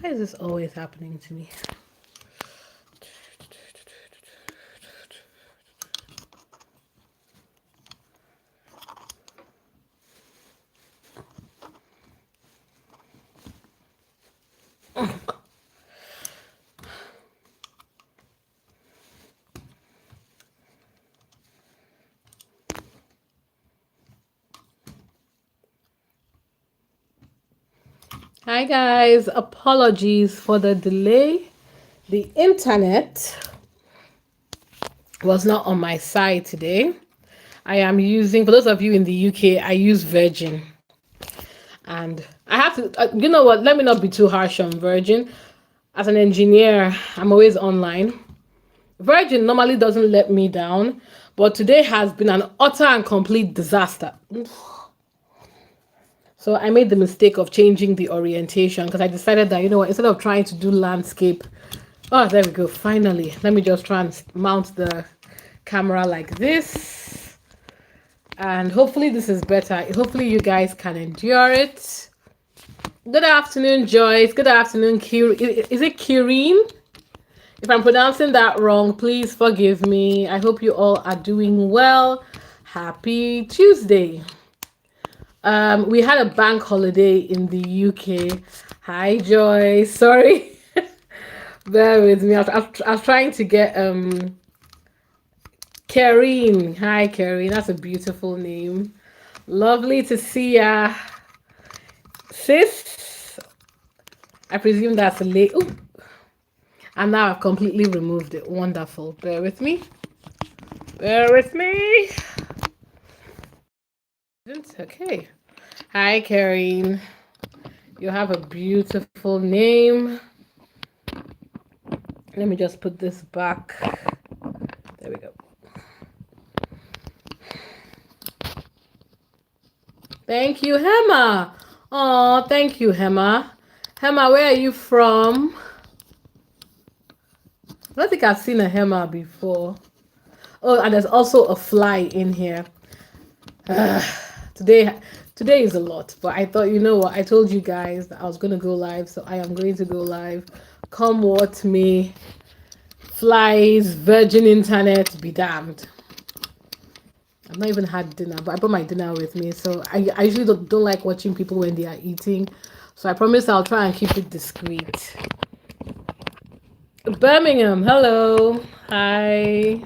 Why is this always happening to me? Hi guys, apologies for the delay. The internet was not on my side today. I am using, for those of you in the UK, I use Virgin. And I have to, you know what, let me not be too harsh on Virgin. As an engineer, I'm always online. Virgin normally doesn't let me down, but today has been an utter and complete disaster. So I made the mistake of changing the orientation because I decided that, you know what, instead of trying to do landscape, oh, there we go, finally. Let me just try and mount the camera like this. And hopefully this is better. Hopefully you guys can endure it. Good afternoon, Joyce. Good afternoon, Is it Kireen? If I'm pronouncing that wrong, please forgive me. I hope you all are doing well. Happy Tuesday. We had a bank holiday in the UK. Hi, Joy. Sorry. Bear with me. I was trying to get Karine. Hi, Karine. That's a beautiful name. Lovely to see ya. Sis. I presume that's a late. Ooh. And now I've completely removed it. Wonderful. Bear with me. Bear with me. Okay. Hi, Karine. You have a beautiful name. Let me just put this back. There we go. Thank you, Hema. Oh, thank you, Hema. Hema, where are you from? I don't think I've seen a Hema before. Oh, and there's also a fly in here. Today is a lot, but I thought, you know what, I told you guys that I was going to go live, so I am going to go live. Come what may. Flies, virgin internet, be damned. I've not even had dinner, but I brought my dinner with me, so I usually don't like watching people when they are eating, so I promise I'll try and keep it discreet. Birmingham, hello. Hi.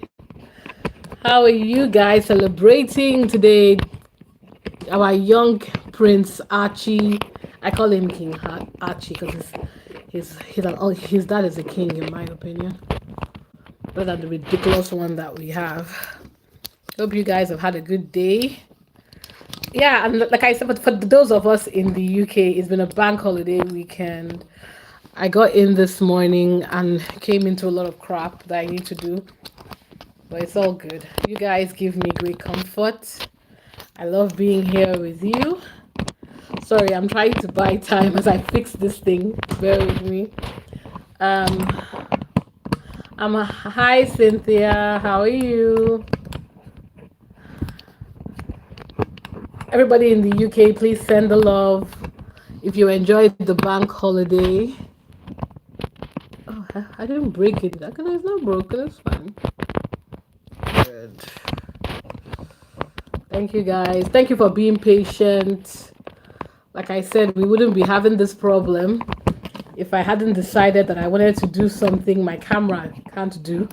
How are you guys celebrating today? Our young prince Archie. I call him King Archie because his dad is a king, in my opinion. Better than the ridiculous one that we have. Hope you guys have had a good day. Yeah, and like I said, but for those of us in the UK, it's been a bank holiday weekend. I got in this morning and came into a lot of crap that I need to do. But it's all good. You guys give me great comfort. I love being here with you. Sorry, I'm trying to buy time as I fix this thing. Bear with me. Hi Cynthia, how are you? Everybody in the UK, please send the love if you enjoyed the bank holiday. Oh, I didn't break it. It's not broken. It's fine. Good. Thank you guys. Thank you for being patient. Like I said, we wouldn't be having this problem if I hadn't decided that I wanted to do something my camera can't do.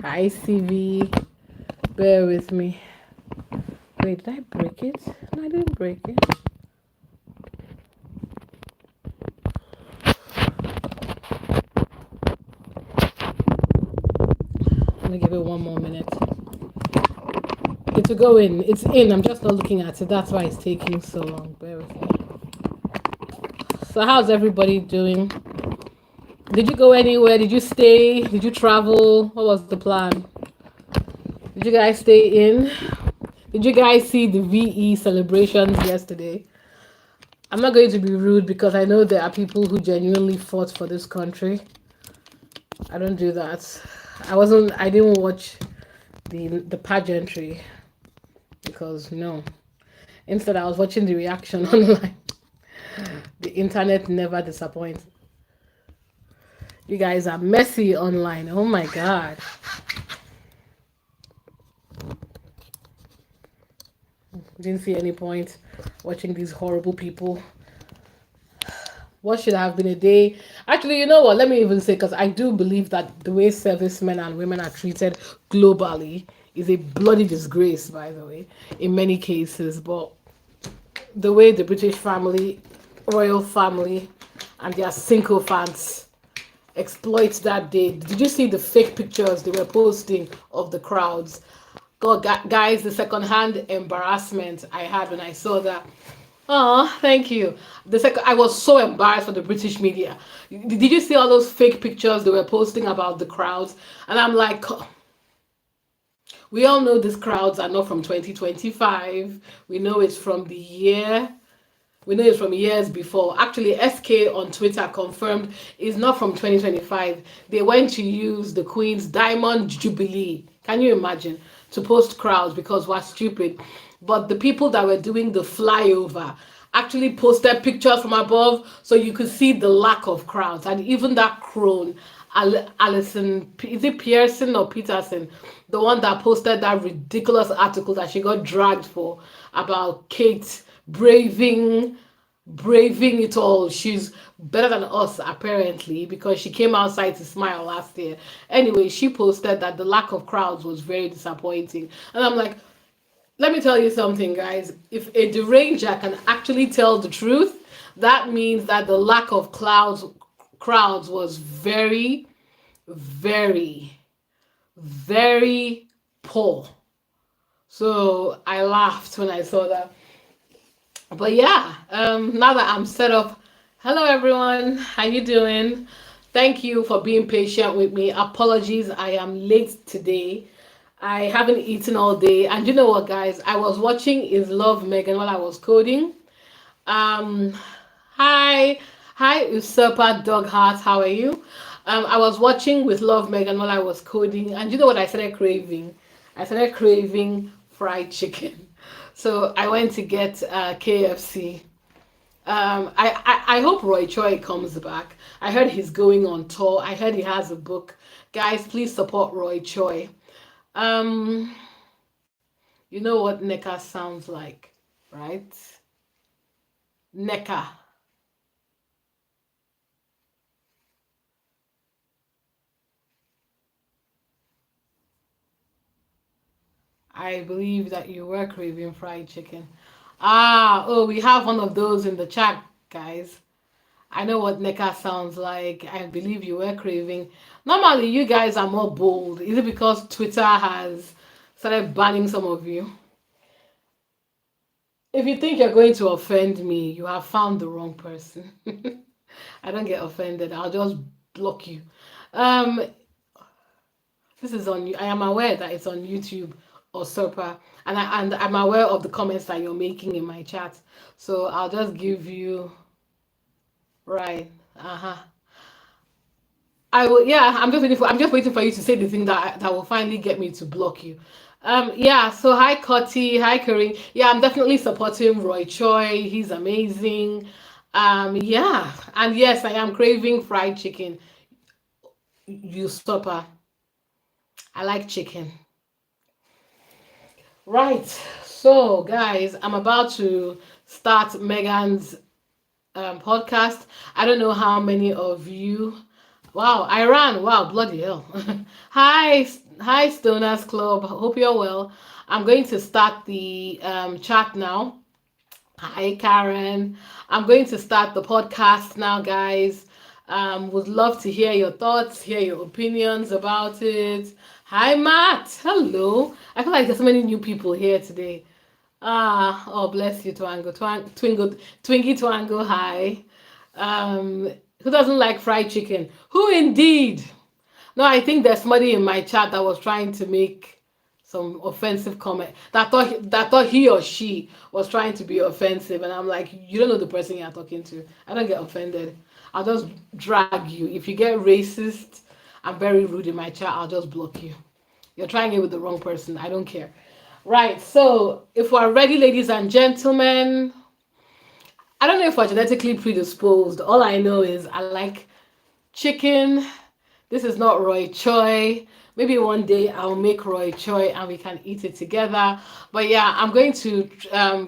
Hi CV. Bear with me. Wait, did I break it? No, I didn't break it. Let me give it one more minute. It will go in. It's in. I'm just not looking at it. That's why it's taking so long. Bear with me. So how's everybody doing? Did you go anywhere? Did you stay? Did you travel? What was the plan? Did you guys stay in? Did you guys see the VE celebrations yesterday? I'm not going to be rude because I know there are people who genuinely fought for this country. I don't do that. I didn't watch the pageantry because no. Instead I was watching the reaction online. The internet never disappoints. You guys are messy online. Oh my god. Didn't see any point watching these horrible people. What should have been a day? Actually, you know what? Let me even say, because I do believe that the way servicemen and women are treated globally is a bloody disgrace, by the way, in many cases. But the way the British family, royal family, and their sycophants exploit that day. Did you see the fake pictures they were posting of the crowds? God, guys, the second-hand embarrassment I had when I saw that. Oh, thank you. I was so embarrassed for the British media. Did you see all those fake pictures they were posting about the crowds? And I'm like, we all know these crowds are not from 2025. We know it's from the year. We know it's from years before. Actually, SK on Twitter confirmed it's not from 2025. They went to use the Queen's Diamond Jubilee. Can you imagine? To post crowds because we're stupid. But the people that were doing the flyover actually posted pictures from above so you could see the lack of crowds. And even that crone, Alison, is it Pearson or Peterson? The one that posted that ridiculous article that she got dragged for about Kate braving it all. She's better than us apparently because she came outside to smile last year. Anyway, she posted that the lack of crowds was very disappointing. And I'm like, let me tell you something, guys. If a deranger can actually tell the truth, that means that the lack of crowds was very, very, very poor. So I laughed when I saw that. But yeah, now that I'm set up, hello everyone, how you doing? Thank you for being patient with me. Apologies, I am late today. I haven't eaten all day, and you know what, guys? I was watching Is Love Megan while I was coding. Um, hi, Usurper Dog Heart, how are you? I was watching with Love Megan while I was coding, and you know what I started craving? I started craving fried chicken. So I went to get KFC. I hope Roy Choi comes back. I heard he's going on tour. I heard he has a book. Guys, please support Roy Choi. Um, you know what NECA sounds like, right? NECA. I believe that you were craving fried chicken. Oh, we have one of those in the chat, guys. I know what NECA sounds like. I believe you were craving. Normally, you guys are more bold. Is it because Twitter has started banning some of you? If you think you're going to offend me, you have found the wrong person. I don't get offended. I'll just block you. Um, this is on. I am aware that it's on YouTube or Surpa, and I'm aware of the comments that you're making in my chat. So I'll just give you right. Uh huh. I will. Yeah, I'm just waiting for you to say the thing that will finally get me to block you. Yeah. So hi, Cotty. Hi, Kareem. Yeah, I'm definitely supporting Roy Choi. He's amazing. Yeah, and yes, I am craving fried chicken. You stopper. I like chicken. Right. So, guys, I'm about to start Megan's podcast. I don't know how many of you. Wow, Iran. Wow, bloody hell. Hi, Stoners Club. Hope you're well. I'm going to start the chat now. Hi, Karen. I'm going to start the podcast now, guys. Would love to hear your thoughts, hear your opinions about it. Hi, Matt. Hello. I feel like there's so many new people here today. Oh, bless you, Twango. Twinkie Twango, hi. Who doesn't like fried chicken? Who indeed? No, I think there's somebody in my chat that was trying to make some offensive comment that thought he or she was trying to be offensive, and I'm like, you don't know the person you're talking to. I don't get offended. I'll just drag you. If you get racist and very rude in my chat, I'll just block you. You're trying it with the wrong person. I don't care. Right. So if we're ready, ladies and gentlemen, I don't know if we're genetically predisposed. All I know is I like chicken. This is not Roy Choi. Maybe one day I'll make Roy Choi and we can eat it together. But yeah, I'm going to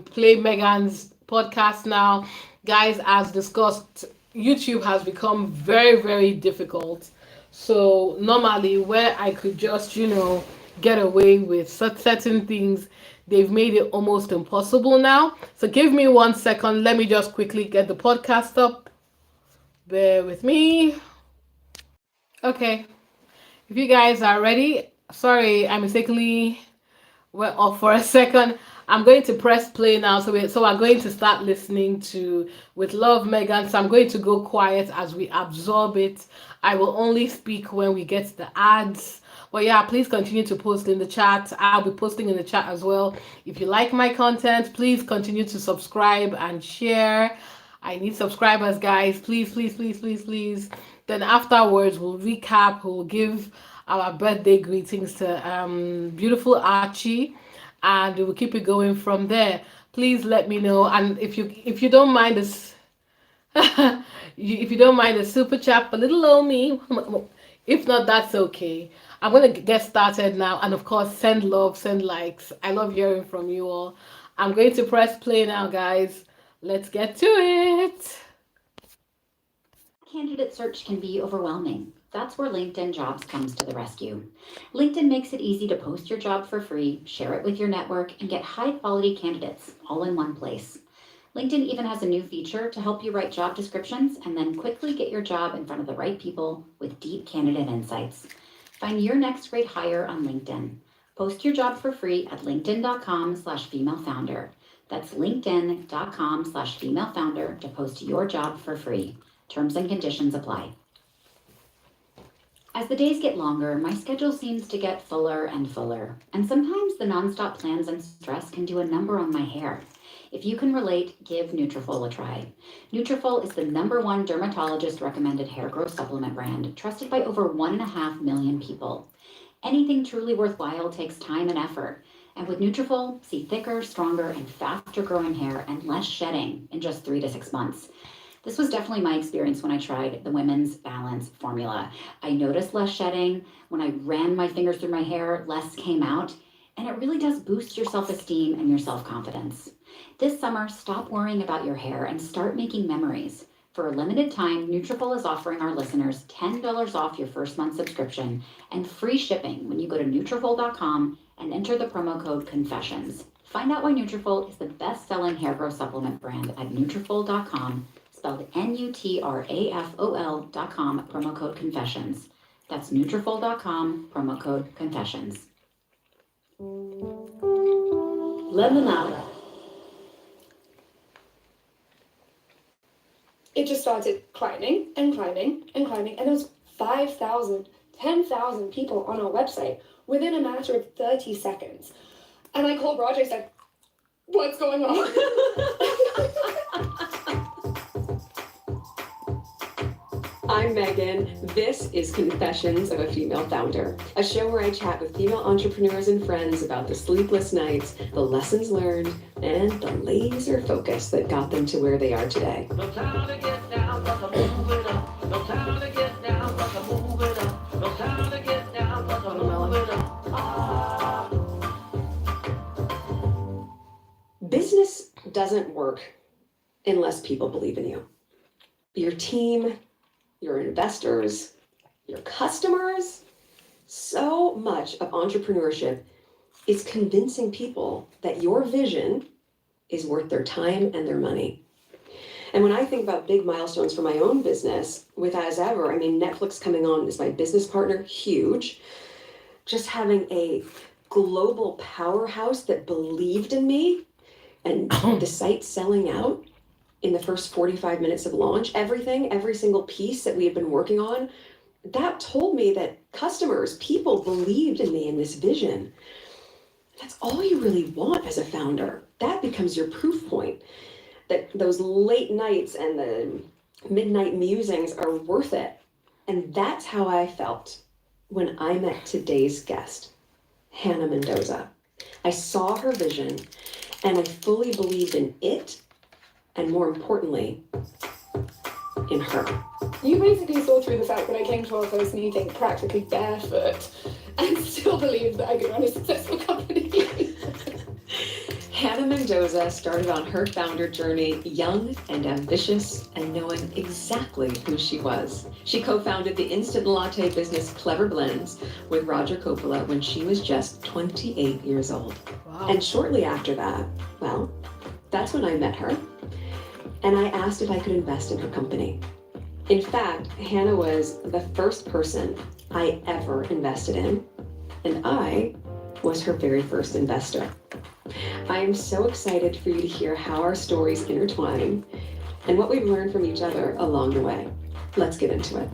play Megan's podcast now. Guys, as discussed, YouTube has become very, very difficult. So normally where I could just, get away with certain things, they've made it almost impossible now. So give me 1 second. Let me just quickly get the podcast up. Bear with me. Okay, if you guys are ready, sorry, I mistakenly went off for a second. I'm going to press play now, so we're going to start listening to With Love, Megan. So I'm going to go quiet as we absorb it. I will only speak when we get the ads. But yeah, please continue to post in the chat. I'll be posting in the chat as well. If you like my content, please continue to subscribe and share. I need subscribers, guys. Please, please, please, please, please. Then afterwards, we'll recap. We'll give our birthday greetings to beautiful Archie, and we'll keep it going from there. Please let me know, and if you don't mind this, if you don't mind a super chat for little old me, if not, that's okay. I'm gonna get started now, and of course, send love, send likes. I love hearing from you all. I'm going to press play now, guys. Let's get to it. Candidate search can be overwhelming. That's where LinkedIn Jobs comes to the rescue. LinkedIn makes it easy to post your job for free, share it with your network, and get high-quality candidates all in one place. LinkedIn even has a new feature to help you write job descriptions and then quickly get your job in front of the right people with deep candidate insights. Find your next great hire on LinkedIn. Post your job for free at linkedin.com/femailefounder. That's linkedin.com/femailefounder to post your job for free. Terms and conditions apply. As the days get longer, my schedule seems to get fuller and fuller, and sometimes the nonstop plans and stress can do a number on my hair. If you can relate, give Nutrafol a try. Nutrafol is the #1 dermatologist-recommended hair growth supplement brand, trusted by over 1.5 million people. Anything truly worthwhile takes time and effort, and with Nutrafol, see thicker, stronger, and faster-growing hair and less shedding in just 3 to 6 months. This was definitely my experience when I tried the Women's Balance formula. I noticed less shedding. When I ran my fingers through my hair, less came out. And it really does boost your self-esteem and your self-confidence. This summer, stop worrying about your hair and start making memories. For a limited time, Nutrafol is offering our listeners $10 off your first month subscription and free shipping when you go to Nutrafol.com and enter the promo code CONFESSIONS. Find out why Nutrafol is the best-selling hair growth supplement brand at Nutrafol.com, spelled Nutrafol.com, promo code CONFESSIONS. That's Nutrafol.com, promo code CONFESSIONS. Lemonade. It just started climbing and climbing and climbing, and there was 5,000, 10,000 people on our website within a matter of 30 seconds. And I called Roger and said, "What's going on?" I'm Megan. This is Confessions of a Female Founder, a show where I chat with female entrepreneurs and friends about the sleepless nights, the lessons learned, and the laser focus that got them to where they are today. No time to get down, but I'm moving up. No time to get down, but I'm moving up. No time to get down, but I'm moving up. Business doesn't work unless people believe in you. Your team, your investors, your customers. So much of entrepreneurship is convincing people that your vision is worth their time and their money. And when I think about big milestones for my own business, with As Ever, I mean, Netflix coming on as my business partner, huge. Just having a global powerhouse that believed in me and the site selling out in the first 45 minutes of launch, every single piece that we had been working on, that told me that customers, people believed in me and this vision. That's all you really want as a founder. That becomes your proof point that those late nights and the midnight musings are worth it. And that's how I felt when I met today's guest, Hannah Mendoza. I saw her vision and I fully believed in it and more importantly, in her. You basically saw through the fact that I came to our first meeting practically barefoot and still believed that I could run a successful company. Hannah Mendoza started on her founder journey young and ambitious and knowing exactly who she was. She co-founded the instant latte business Clever Blends with Roger Coppola when she was just 28 years old. Wow. And shortly after that, well, that's when I met her, and I asked if I could invest in her company. In fact, Hannah was the first person I ever invested in, and I was her very first investor. I am so excited for you to hear how our stories intertwine and what we've learned from each other along the way. Let's get into it.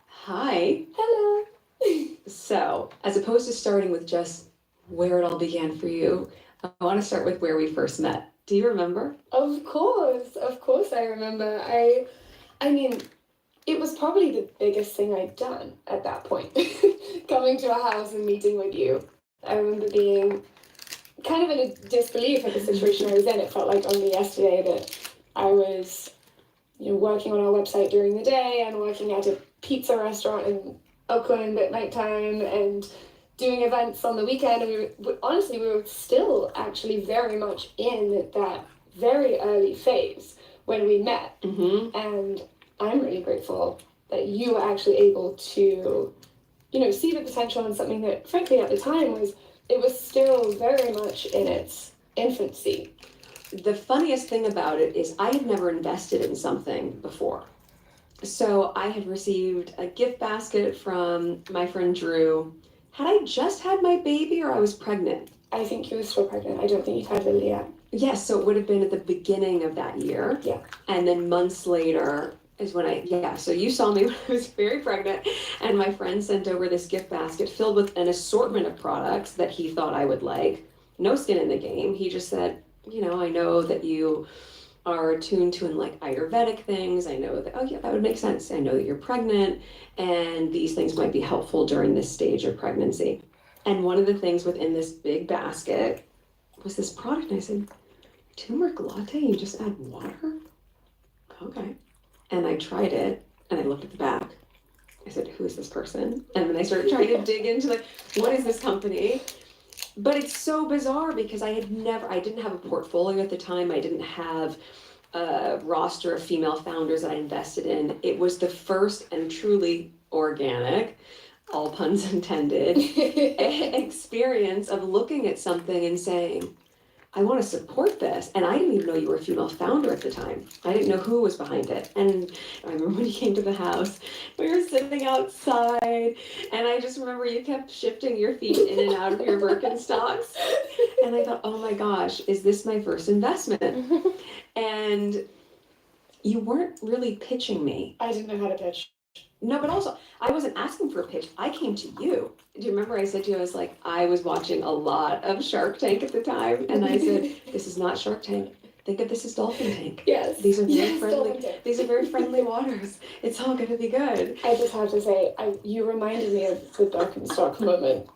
Hi. Hello. So, as opposed to starting with just where it all began for you, I want to start with where we first met. Do you remember? Of course I remember. I mean, it was probably the biggest thing I'd done at that point. Coming to a house and meeting with you. I remember being kind of in a disbelief at the situation I was in. It felt like only yesterday that I was, working on our website during the day and working at a pizza restaurant in Oakland at nighttime and doing events on the weekend. And we were still actually very much in that very early phase when we met. Mm-hmm. And I'm really grateful that you were actually able to, see the potential in something that, frankly, at the time was still very much in its infancy. The funniest thing about it is I had never invested in something before. So I had received a gift basket from my friend Drew. Had I just had my baby or I was pregnant? I think you were still pregnant. I don't think you'd had Lily yet. Yes, so it would have been at the beginning of that year. Yeah. And then months later is when so you saw me when I was very pregnant, and my friend sent over this gift basket filled with an assortment of products that he thought I would like. No skin in the game. He just said, I know that you are attuned to like Ayurvedic things. I know that, that would make sense. I know that you're pregnant and these things might be helpful during this stage of pregnancy. And one of the things within this big basket was this product. And I said, turmeric latte, you just add water? Okay. And I tried it and I looked at the back. I said, who is this person? And then I started trying to dig into what is this company? But it's so bizarre because I didn't have a portfolio at the time. I didn't have a roster of female founders that I invested in. It was the first and truly organic, all puns intended, experience of looking at something and saying, I want to support this. And I didn't even know you were a female founder at the time. I didn't know who was behind it. And I remember when you came to the house, we were sitting outside, and I just remember you kept shifting your feet in and out of your Birkenstocks. And I thought, oh my gosh, is this my first investment? And you weren't really pitching me. I didn't know how to pitch. No, but also, I wasn't asking for a pitch. I came to you. Do you remember I said to you, I was watching a lot of Shark Tank at the time, and I said, this is not Shark Tank. Think of this as Dolphin Tank. Yes. These are very Dolphin friendly. Tank. These are very friendly waters. It's all going to be good. I just have to say, you reminded me of the Birkenstock moment.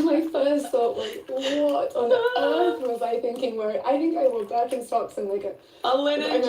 My first thought was, what on earth was I thinking? I think I wore Birkenstocks and A linen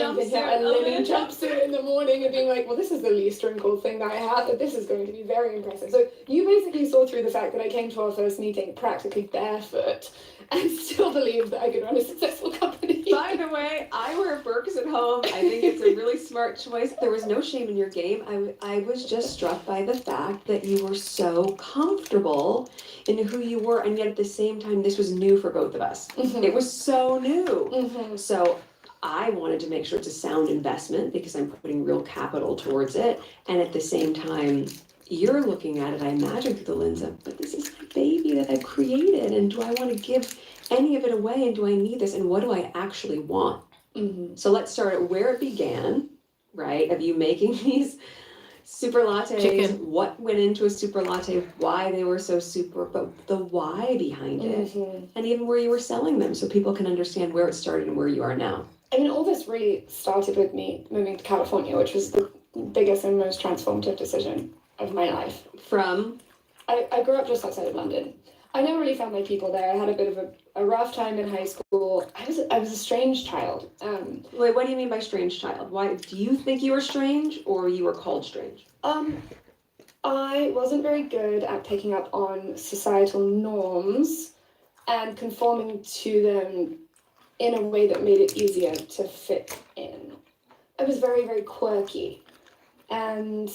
jumpsuit in the morning and being like, well, this is the least wrinkled thing that I have, but this is going to be very impressive. So you basically saw through the fact that I came to our first meeting practically barefoot and still believed that I could run a successful company. By the way, I wear Birks at home. I think it's a really smart choice. There was no shame in your game. I was just struck by the fact that you were so comfortable in who you were, and yet at the same time, this was new for both of us. Mm-hmm. It was so new. Mm-hmm. So I wanted to make sure it's a sound investment because I'm putting real capital towards it. And at the same time, you're looking at it, I imagine, through the lens of, but this is my baby that I've created, and do I want to give any of it away, and do I need this, and what do I actually want? Mm-hmm. So let's start at where it began, right, of you making these super lattes. Chicken. What went into a super latte, why they were so super, but the why behind it, Mm-hmm. and even where you were selling them so people can understand where it started and where you are now. I mean, all this really started with me moving to California, which was the biggest and most transformative decision of my life. From? I grew up just outside of London. I never really found my people there. I had a bit of a rough time in high school. I was a strange child. Wait, what do you mean by strange child? Why do you think you were strange, or you were called strange? I wasn't very good at picking up on societal norms and conforming to them in a way that made it easier to fit in. I was very, very quirky. And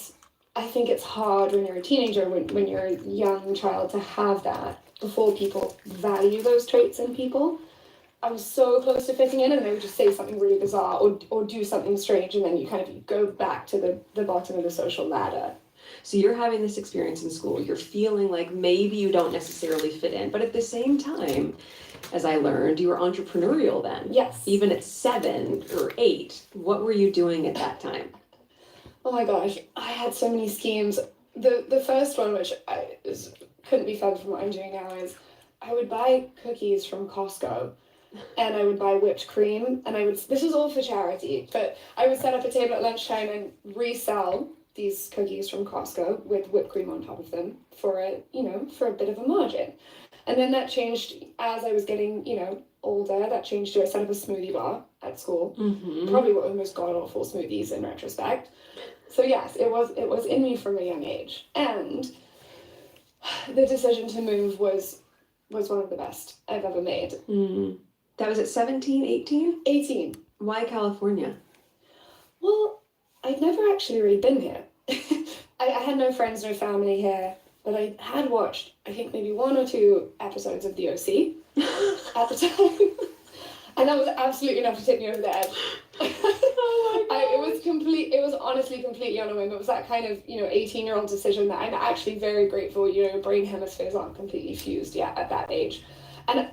I think it's hard when you're a teenager, when you're a young child, to have that before people value those traits in people. I was so close to fitting in, and I would just say something really bizarre or do something strange, and then you go back to the bottom of the social ladder. So you're having this experience in school. You're feeling like maybe you don't necessarily fit in, but at the same time, as I learned, you were entrepreneurial then. Yes. Even at 7 or 8, what were you doing at that time? Oh my gosh, I had so many schemes. The first one, which couldn't be further from what I'm doing now, is I would buy cookies from Costco, and I would buy whipped cream, and this is all for charity, but I would set up a table at lunchtime and resell these cookies from Costco with whipped cream on top of them for a bit of a margin. And then that changed as I was getting, older. That changed to I set up a smoothie bar at school. Mm-hmm. Probably one of the most god-awful smoothies in retrospect. So yes, it was in me from a young age. And the decision to move was one of the best I've ever made. Mm. That was at 17, 18? 18. Why California? Well, I'd never actually really been here. I had no friends, no family here, but I had watched, I think, maybe 1 or 2 episodes of The OC at the time. And that was absolutely enough to tip me over the edge. Oh my God. It was honestly completely on a whim. It was that kind of, 18-year-old decision that I'm actually very grateful, brain hemispheres aren't completely fused yet at that age. And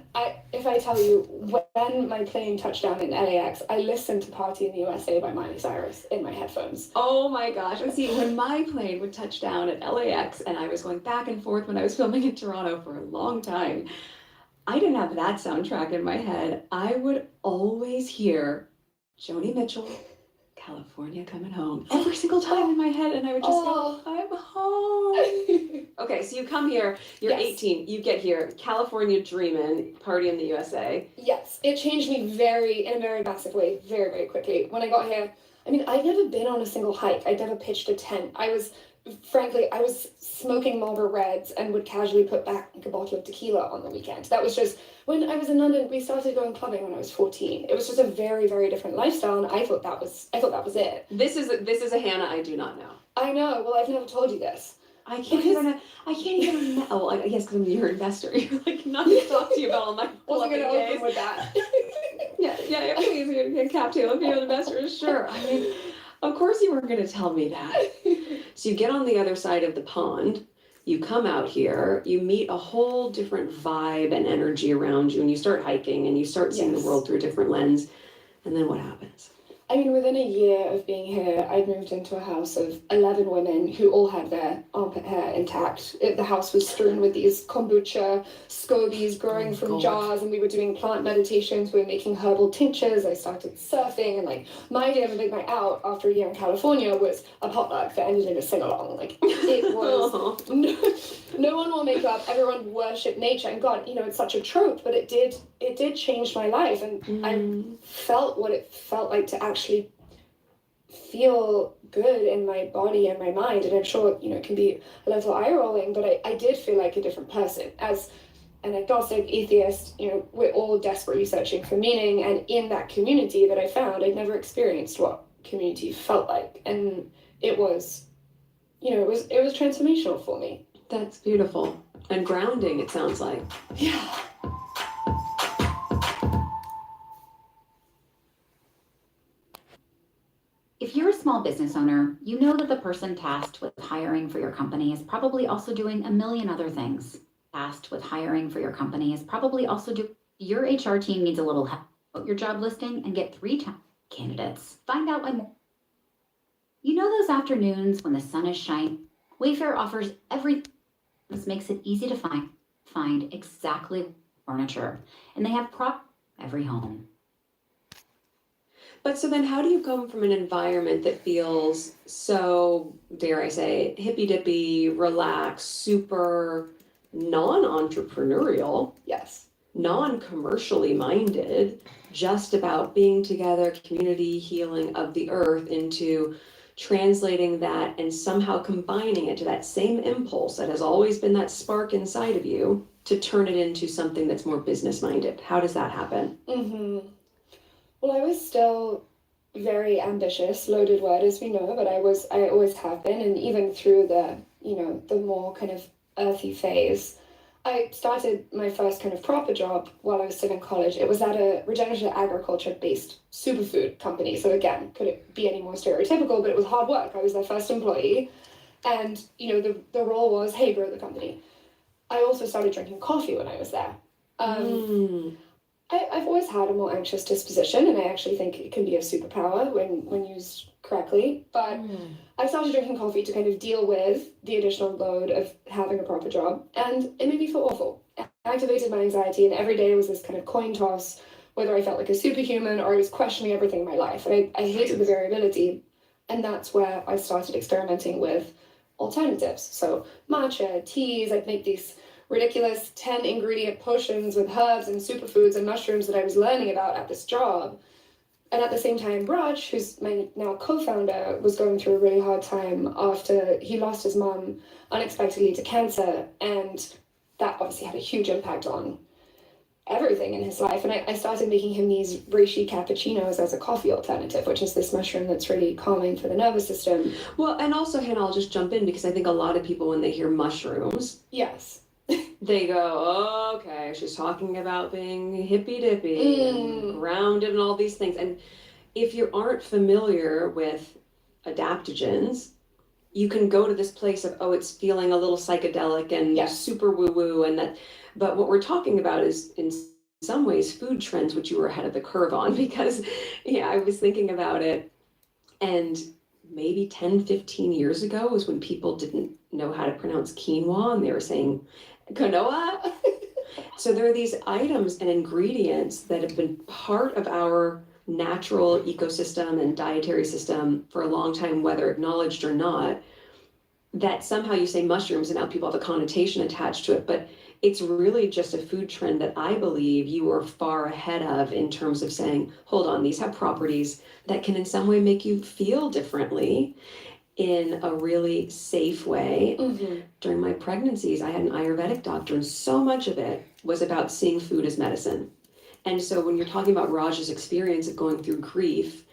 if I tell you, when my plane touched down in LAX, I listened to Party in the USA by Miley Cyrus in my headphones. Oh my gosh. And see, when my plane would touch down at LAX and I was going back and forth when I was filming in Toronto for a long time, I didn't have that soundtrack in my head. I would always hear Joni Mitchell, California Coming Home, every single time in my head, and I would just go, I'm home. Okay, so you come here, you're 18, you get here, California dreaming, Party in the USA. Yes, it changed me in a very massive way, very, very quickly. When I got here, I'd never been on a single hike. I'd never pitched a tent. I was smoking Marlboro Reds and would casually put back a bottle of tequila on the weekend. That was just, when I was in London, we started going clubbing when I was 14. It was just a very, very different lifestyle, and I thought that was it. This is a Hannah I do not know. I know, well, I've never told you this. I can't even yes, because I'm your investor. You're like, not to talk to you about all my Wasn't going to open with that. yeah, please, you're cap table, if you're an investor, sure. Of course you weren't going to tell me that. So you get on the other side of the pond, you come out here, you meet a whole different vibe and energy around you, and you start hiking and you start seeing the world through a different lens. And then what happens? Within a year of being here, I'd moved into a house of 11 women who all had their armpit hair intact. The house was strewn with these kombucha scobies growing from jars, and we were doing plant meditations, we were making herbal tinctures, I started surfing, and my day of a big night out after a year in California was a potluck that ended in a sing-along. It was, no one wore makeup, everyone worshipped nature, and God, it's such a trope, but it did change my life, and I felt what it felt like to actually feel good in my body and my mind. And I'm sure it can be a little eye-rolling, but I did feel like a different person. As an agnostic atheist, we're all desperately searching for meaning, and in that community that I found, I'd never experienced what community felt like, and it was transformational for me. That's beautiful and grounding, it sounds like. Yeah. If you're a small business owner, you know that the person tasked with hiring for your company is probably also doing a million other things. Your HR team needs a little help. Put your job listing and get 3 candidates. Find out why more. You know those afternoons when the sun is shining? Wayfair offers everything. This makes it easy to find exactly furniture, and they have every home. But so then how do you come from an environment that feels so, dare I say, hippy-dippy, relaxed, super non-entrepreneurial, Yes. non-commercially minded, just about being together, community, healing of the earth, into translating that and somehow combining it to that same impulse that has always been that spark inside of you to turn it into something that's more business minded. How does that happen? Well, I was still very ambitious, loaded word as we know, but I always have been, and even through the, the more kind of earthy phase, I started my first kind of proper job while I was still in college. It was at a regenerative agriculture-based superfood company. So again, could it be any more stereotypical, but it was hard work. I was their first employee, and the role was, hey, grow the company. I also started drinking coffee when I was there. I've always had a more anxious disposition, and I actually think it can be a superpower when used correctly. But I started drinking coffee to kind of deal with the additional load of having a proper job, and it made me feel awful. It activated my anxiety, and every day was this kind of coin toss, whether I felt like a superhuman or I was questioning everything in my life. And I hated the variability, and that's where I started experimenting with alternatives. So matcha, teas, I'd make these ridiculous 10 ingredient potions with herbs and superfoods and mushrooms that I was learning about at this job. And at the same time, Raj, who's my now co-founder, was going through a really hard time after he lost his mom unexpectedly to cancer. And that obviously had a huge impact on everything in his life. And I started making him these reishi cappuccinos as a coffee alternative, which is this mushroom that's really calming for the nervous system. Well, and also, Hannah, I'll just jump in because I think a lot of people, when they hear mushrooms, Yes. they go, oh, okay, she's talking about being hippy dippy and grounded and all these things. And if you aren't familiar with adaptogens, you can go to this place of, oh, it's feeling a little psychedelic and super woo woo. And that, but what we're talking about is in some ways food trends, which you were ahead of the curve on, because I was thinking about it. And maybe 10, 15 years ago was when people didn't know how to pronounce quinoa and they were saying quinoa. So there are these items and ingredients that have been part of our natural ecosystem and dietary system for a long time, whether acknowledged or not, that somehow you say mushrooms and now people have a connotation attached to it. But it's really just a food trend that I believe you are far ahead of in terms of saying, hold on, these have properties that can in some way make you feel differently in a really safe way. During my pregnancies, I had an Ayurvedic doctor, and so much of it was about seeing food as medicine. And so when you're talking about Raj's experience of going through grief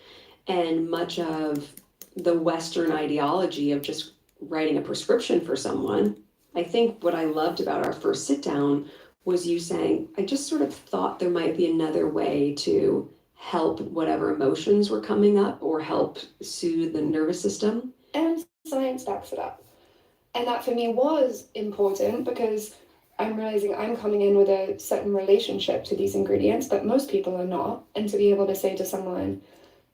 and much of the Western ideology of just writing a prescription for someone, I think what I loved about our first sit down was you saying, I just sort of thought there might be another way to help whatever emotions were coming up or help soothe the nervous system. And science backs it up. And that for me was important because I'm realizing I'm coming in with a certain relationship to these ingredients, but most people are not. And to be able to say to someone,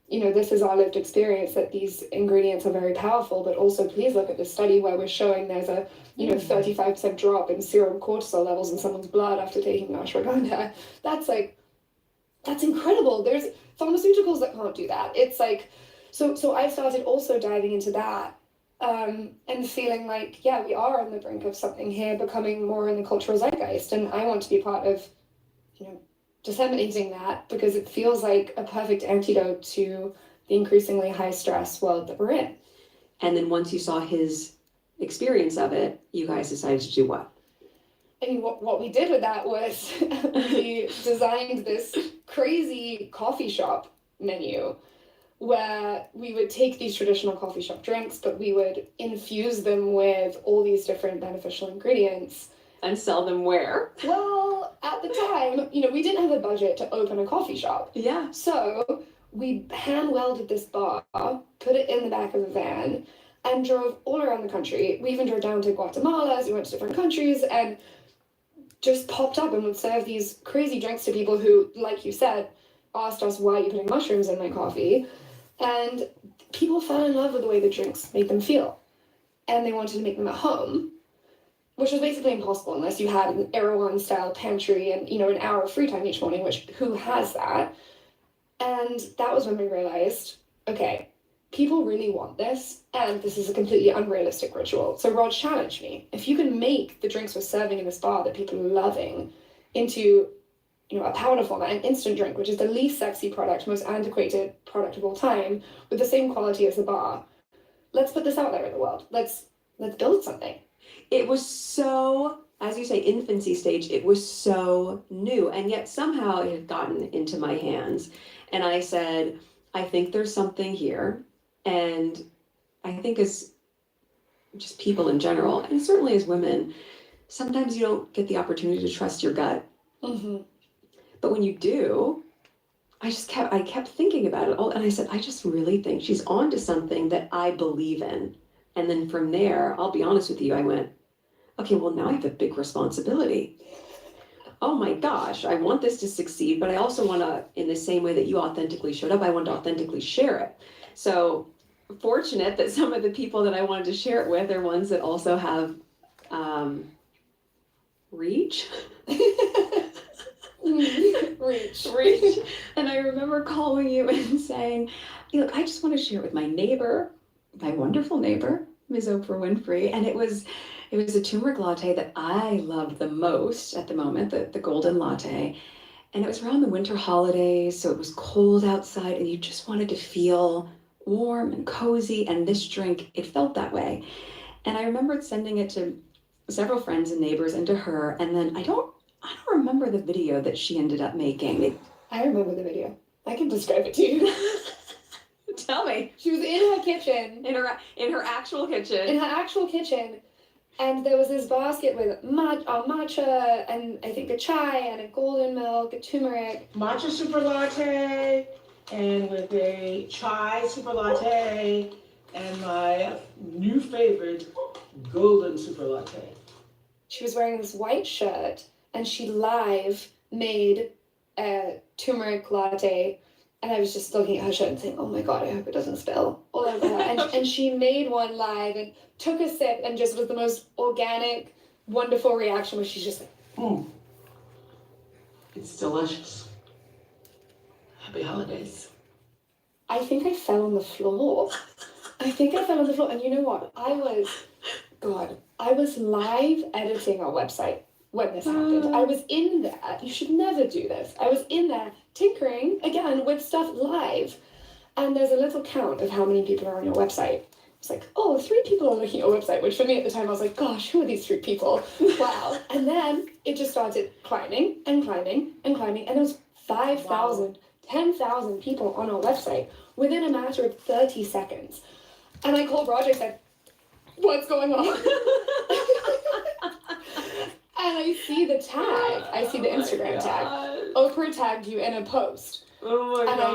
this is our lived experience, that these ingredients are very powerful, but also please look at this study where we're showing there's a 35% drop in serum cortisol levels in someone's blood after taking ashwagandha. That's incredible. There's pharmaceuticals that can't do that. It's like, so I started also diving into that and feeling like, we are on the brink of something here becoming more in the cultural zeitgeist. And I want to be part of, disseminating that because it feels like a perfect antidote to the increasingly high stress world that we're in. And then once you saw his experience of it, you guys decided to do what? I mean, what we did with that was we designed this crazy coffee shop menu where we would take these traditional coffee shop drinks, but we would infuse them with all these different beneficial ingredients. And sell them where? Well, at the time, we didn't have a budget to open a coffee shop. Yeah. So we hand welded this bar, put it in the back of a van, and drove all around the country. We even drove down to Guatemala as we went to different countries and just popped up and would serve these crazy drinks to people who, like you said, asked us, why are you putting mushrooms in my coffee? And people fell in love with the way the drinks made them feel. And they wanted to make them at home, which was basically impossible unless you had an Erewhon-style pantry and, an hour of free time each morning, which who has that? And that was when we realized, okay, people really want this, and this is a completely unrealistic ritual. So Rod challenged me. If you can make the drinks we're serving in this bar that people are loving into, a powder format, an instant drink, which is the least sexy product, most antiquated product of all time, with the same quality as the bar, let's put this out there in the world. Let's build something. It was so, as you say, infancy stage, it was so new, and yet somehow it had gotten into my hands. And I said, I think there's something here. And I think as just people in general, and certainly as women, sometimes you don't get the opportunity to trust your gut. Mm-hmm. But when you do, I kept thinking about it all, and I said, I just really think she's onto something that I believe in. And then from there, I'll be honest with you, I went, okay, well, now I have a big responsibility. Oh my gosh, I want this to succeed, but I also want to, in the same way that you authentically showed up, I want to authentically share it. So fortunate that some of the people that I wanted to share it with are ones that also have reach. Reach. And I remember calling you and saying, look, I just want to share it with my neighbor, my wonderful neighbor, Ms. Oprah Winfrey. And it was a turmeric latte that I loved the most at the moment, the golden latte. And it was around the winter holidays, so it was cold outside, and you just wanted to feel warm and cozy. And this drink, it felt that way. And I remembered sending it to several friends and neighbors and to her. And then I don't remember the video that she ended up making. I remember the video. I can describe it to you. Tell me. She was in her kitchen. In her actual kitchen. In her actual kitchen. And there was this basket with matcha, and I think a chai, and a golden milk, a turmeric. Matcha super latte, and with a chai super latte, and my new favorite, golden super latte. She was wearing this white shirt, and she live made a turmeric latte, and I was just looking at her shirt and saying, oh my god, I hope it doesn't spill all over her. And she made one live and took a sip and just was the most organic, wonderful reaction where she's just like, It's delicious. Happy holidays. I think I fell on the floor. And you know what? I was live editing our website when this happened. I was in there. You should never do this. I was in there tinkering, again, with stuff live. And there's a little count of how many people are on your website. It's like, 3 people are looking at your website, which for me at the time, I was like, gosh, who are these 3 people? Wow. And then it just started climbing and climbing and climbing. And there was 5,000, 10,000 people on our website within a matter of 30 seconds. And I called Roger and said, what's going on? And I see the tag. I see the Instagram tag. Oprah tagged you in a post. Oh my god. And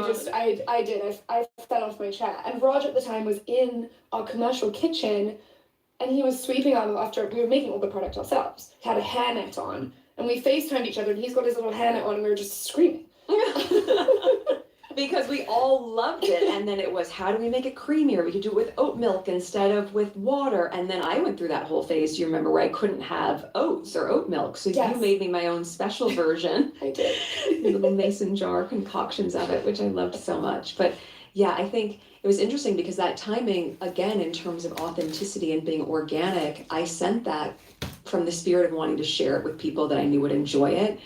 I fell off my chair. And Roger at the time was in our commercial kitchen, and he was sweeping up after we were making all the product ourselves. He had a hairnet on, and we FaceTimed each other, and he's got his little hairnet on, and we were just screaming. Because we all loved it, and then it was, how do we make it creamier? We could do it with oat milk instead of with water. And then I went through that whole phase, do you remember, where I couldn't have oats or oat milk, so Yes. You made me my own special version. I did. Little mason jar concoctions of it, which I loved so much. But yeah, I think it was interesting because that timing, again, in terms of authenticity and being organic, I sent that from the spirit of wanting to share it with people that I knew would enjoy it.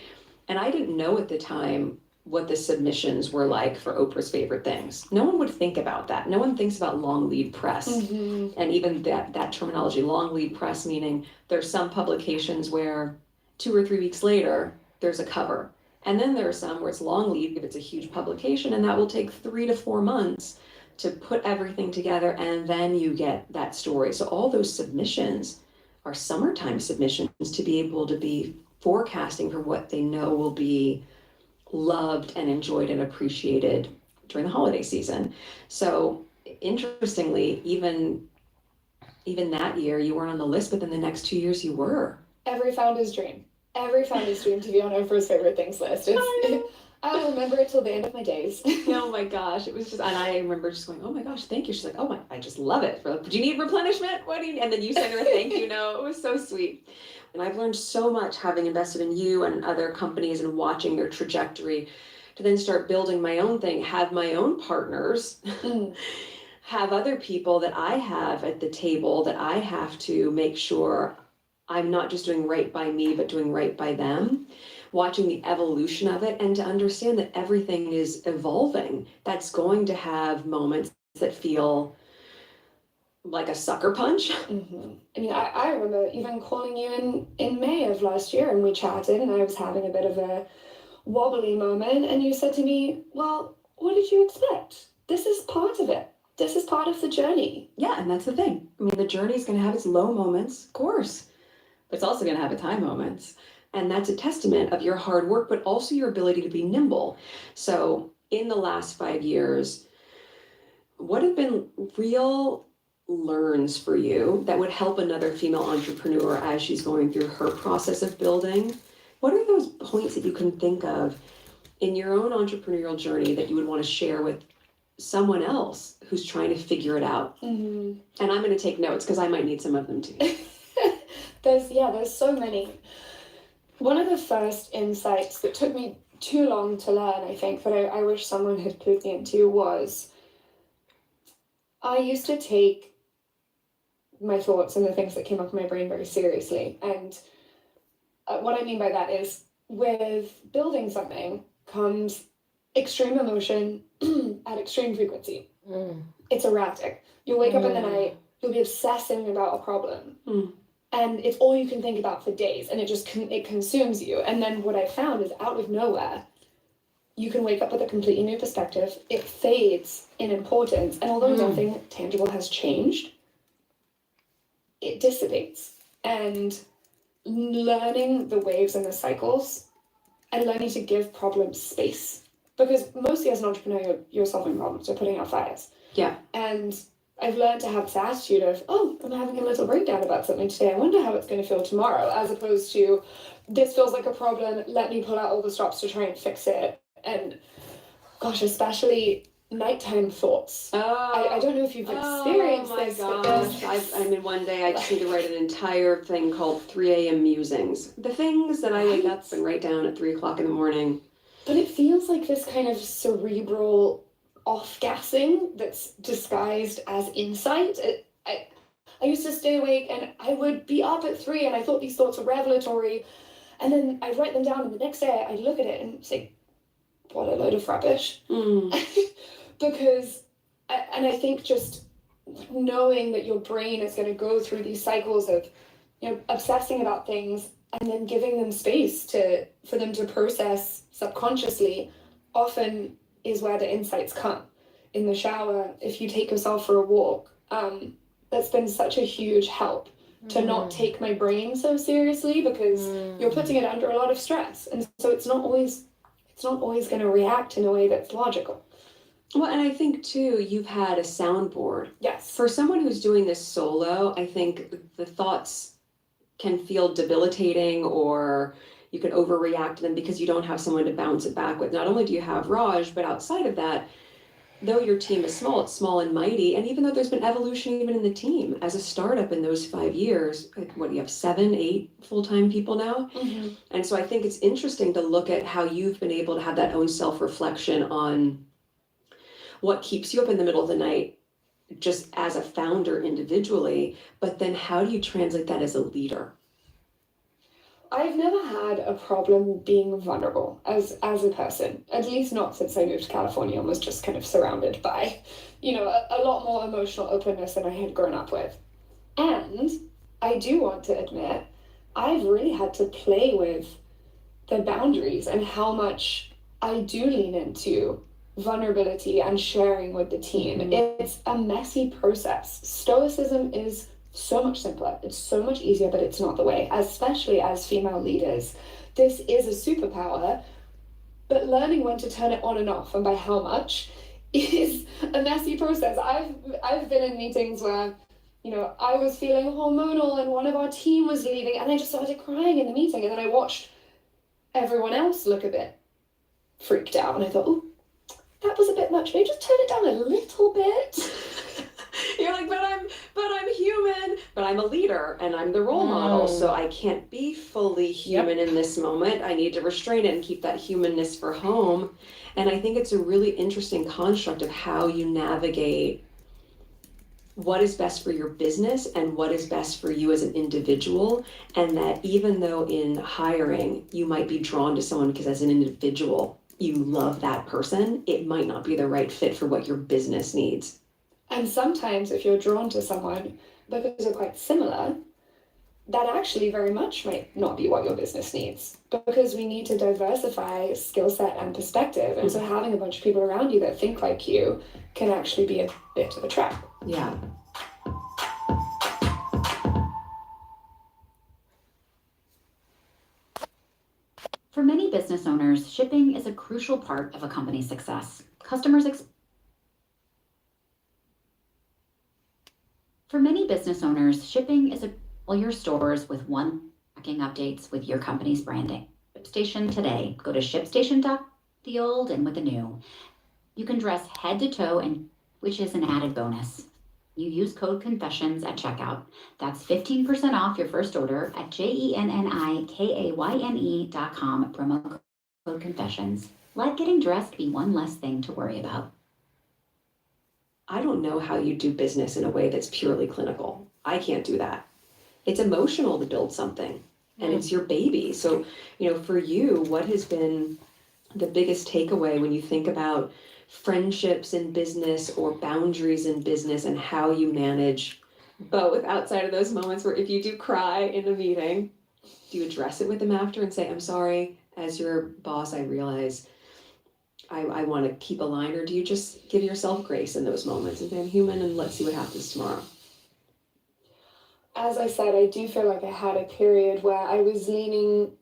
And I didn't know at the time what the submissions were like for Oprah's favorite things. No one would think about that. No one thinks about long lead press. Mm-hmm. And even that terminology, long lead press, meaning there's some publications where 2 or 3 weeks later, there's a cover. And then there are some where it's long lead if it's a huge publication, and that will take 3 to 4 months to put everything together, and then you get that story. So all those submissions are summertime submissions to be able to be forecasting for what they know will be loved and enjoyed and appreciated during the holiday season. So interestingly, even that year you weren't on the list, but then the next 2 years you were. Every founder's dream to be on Oprah's favorite things list. I'll remember it till the end of my days. Oh my gosh, it was just, and I remember just going, oh my gosh, thank you. She's like, oh my, I just love it. Do you need replenishment? What do you, and then you sent her a thank you note. It was so sweet. And I've learned so much having invested in you and other companies and watching their trajectory to then start building my own thing, have my own partners, have other people that I have at the table that I have to make sure I'm not just doing right by me, but doing right by them, watching the evolution of it, and to understand that everything is evolving. That's going to have moments that feel like a sucker punch. Mm-hmm. I mean, I remember even calling you in May of last year, and we chatted, and I was having a bit of a wobbly moment, and you said to me, well, what did you expect? This is part of it. This is part of the journey. Yeah, and that's the thing. I mean, the journey is going to have its low moments, of course, but it's also going to have its high moments. And that's a testament of your hard work, but also your ability to be nimble. So in the last 5 years, what have been real learns for you that would help another female entrepreneur as she's going through her process of building? What are those points that you can think of in your own entrepreneurial journey that you would want to share with someone else who's trying to figure it out? Mm-hmm. And I'm going to take notes because I might need some of them too. There's so many. One of the first insights that took me too long to learn, I think, that I wish someone had clued me into was I used to take my thoughts and the things that came up in my brain very seriously. And what I mean by that is with building something comes extreme emotion at extreme frequency. It's erratic. You'll wake up in the night, you'll be obsessing about a problem. And it's all you can think about for days, and it consumes you. And then what I found is out of nowhere, you can wake up with a completely new perspective. It fades in importance, and although nothing tangible has changed, it dissipates. And learning the waves and the cycles, and learning to give problems space, because mostly as an entrepreneur, you're solving problems, you're putting out fires. Yeah. And I've learned to have this attitude of, oh, I'm having a little breakdown about something today. I wonder how it's going to feel tomorrow, as opposed to, this feels like a problem. Let me pull out all the stops to try and fix it. And gosh, especially nighttime thoughts. I don't know if you've experienced this. Oh my gosh. I mean, one day I just need to write an entire thing called 3 a.m. musings. The things that I wake up and write down at 3 o'clock in the morning. But it feels like this kind of cerebral off-gassing that's disguised as insight. I used to stay awake and I would be up at 3 and I thought these thoughts were revelatory, and then I'd write them down and the next day I'd look at it and say, what a load of rubbish. Because, and I think just knowing that your brain is going to go through these cycles of, obsessing about things and then giving them space for them to process subconsciously often is where the insights come. In the shower, if you take yourself for a walk, that's been such a huge help to not take my brain so seriously, because you're putting it under a lot of stress, and so it's not always going to react in a way that's logical. Well, and I think too, you've had a soundboard. Yes. For someone who's doing this solo, I think the thoughts can feel debilitating, or you can overreact to them because you don't have someone to bounce it back with. Not only do you have Raj, but outside of that, though your team is small, it's small and mighty. And even though there's been evolution even in the team as a startup in those 5 years, what, you have 7, 8 full-time people now? And so I think it's interesting to look at how you've been able to have that own self-reflection on what keeps you up in the middle of the night, just as a founder individually, but then how do you translate that as a leader? I've never had a problem being vulnerable as a person, at least not since I moved to California and was just kind of surrounded by, a lot more emotional openness than I had grown up with. And I do want to admit, I've really had to play with the boundaries and how much I do lean into vulnerability and sharing with the team. It's a messy process. Stoicism is so much simpler, it's so much easier, but it's not the way, especially as female leaders. This is a superpower, but learning when to turn it on and off and by how much is a messy process. I've been in meetings where, I was feeling hormonal and one of our team was leaving and I just started crying in the meeting, and then I watched everyone else look a bit freaked out and I thought, oh, that was a bit much. Maybe just turn it down a little bit. You're like, but I'm human, but I'm a leader and I'm the role model, so I can't be fully human in this moment. I need to restrain it and keep that humanness for home. And I think it's a really interesting construct of how you navigate what is best for your business and what is best for you as an individual. And that even though in hiring, you might be drawn to someone because as an individual, you love that person, it might not be the right fit for what your business needs. And sometimes if you're drawn to someone because you're quite similar, that actually very much might not be what your business needs, because we need to diversify skill set and perspective. And so having a bunch of people around you that think like you can actually be a bit of a trap. Yeah. For many business owners, shipping is a crucial part of a company's success. For many business owners, shipping is all your stores with one tracking updates with your company's branding. ShipStation today. Go to ShipStation. The old and with the new. You can dress head to toe, and which is an added bonus. You use code confessions at checkout. That's 15% off your first order at JENNIKAYNE.com. Promo code confessions. Let getting dressed be one less thing to worry about. I don't know how you do business in a way that's purely clinical. I can't do that. It's emotional to build something, and it's your baby. So, for you, what has been the biggest takeaway when you think about friendships in business or boundaries in business and how you manage both outside of those moments where if you do cry in a meeting, do you address it with them after and say, I'm sorry, as your boss, I realize I want to keep a line, or do you just give yourself grace in those moments and say, I'm human and let's see what happens tomorrow? As I said, I do feel like I had a period where I was leaning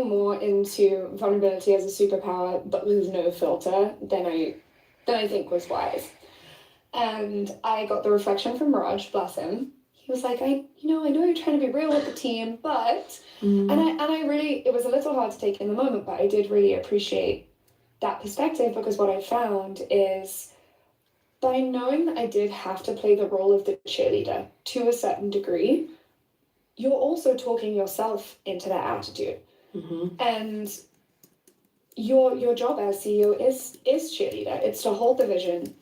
more into vulnerability as a superpower, but with no filter than I think was wise. And I got the reflection from Raj, bless him. He was like, I know you're trying to be real with the team, but and I really, it was a little hard to take in the moment, but I did really appreciate that perspective, because what I found is by knowing that I did have to play the role of the cheerleader to a certain degree, you're also talking yourself into that attitude. And your job as CEO is cheerleader. It's to hold the vision.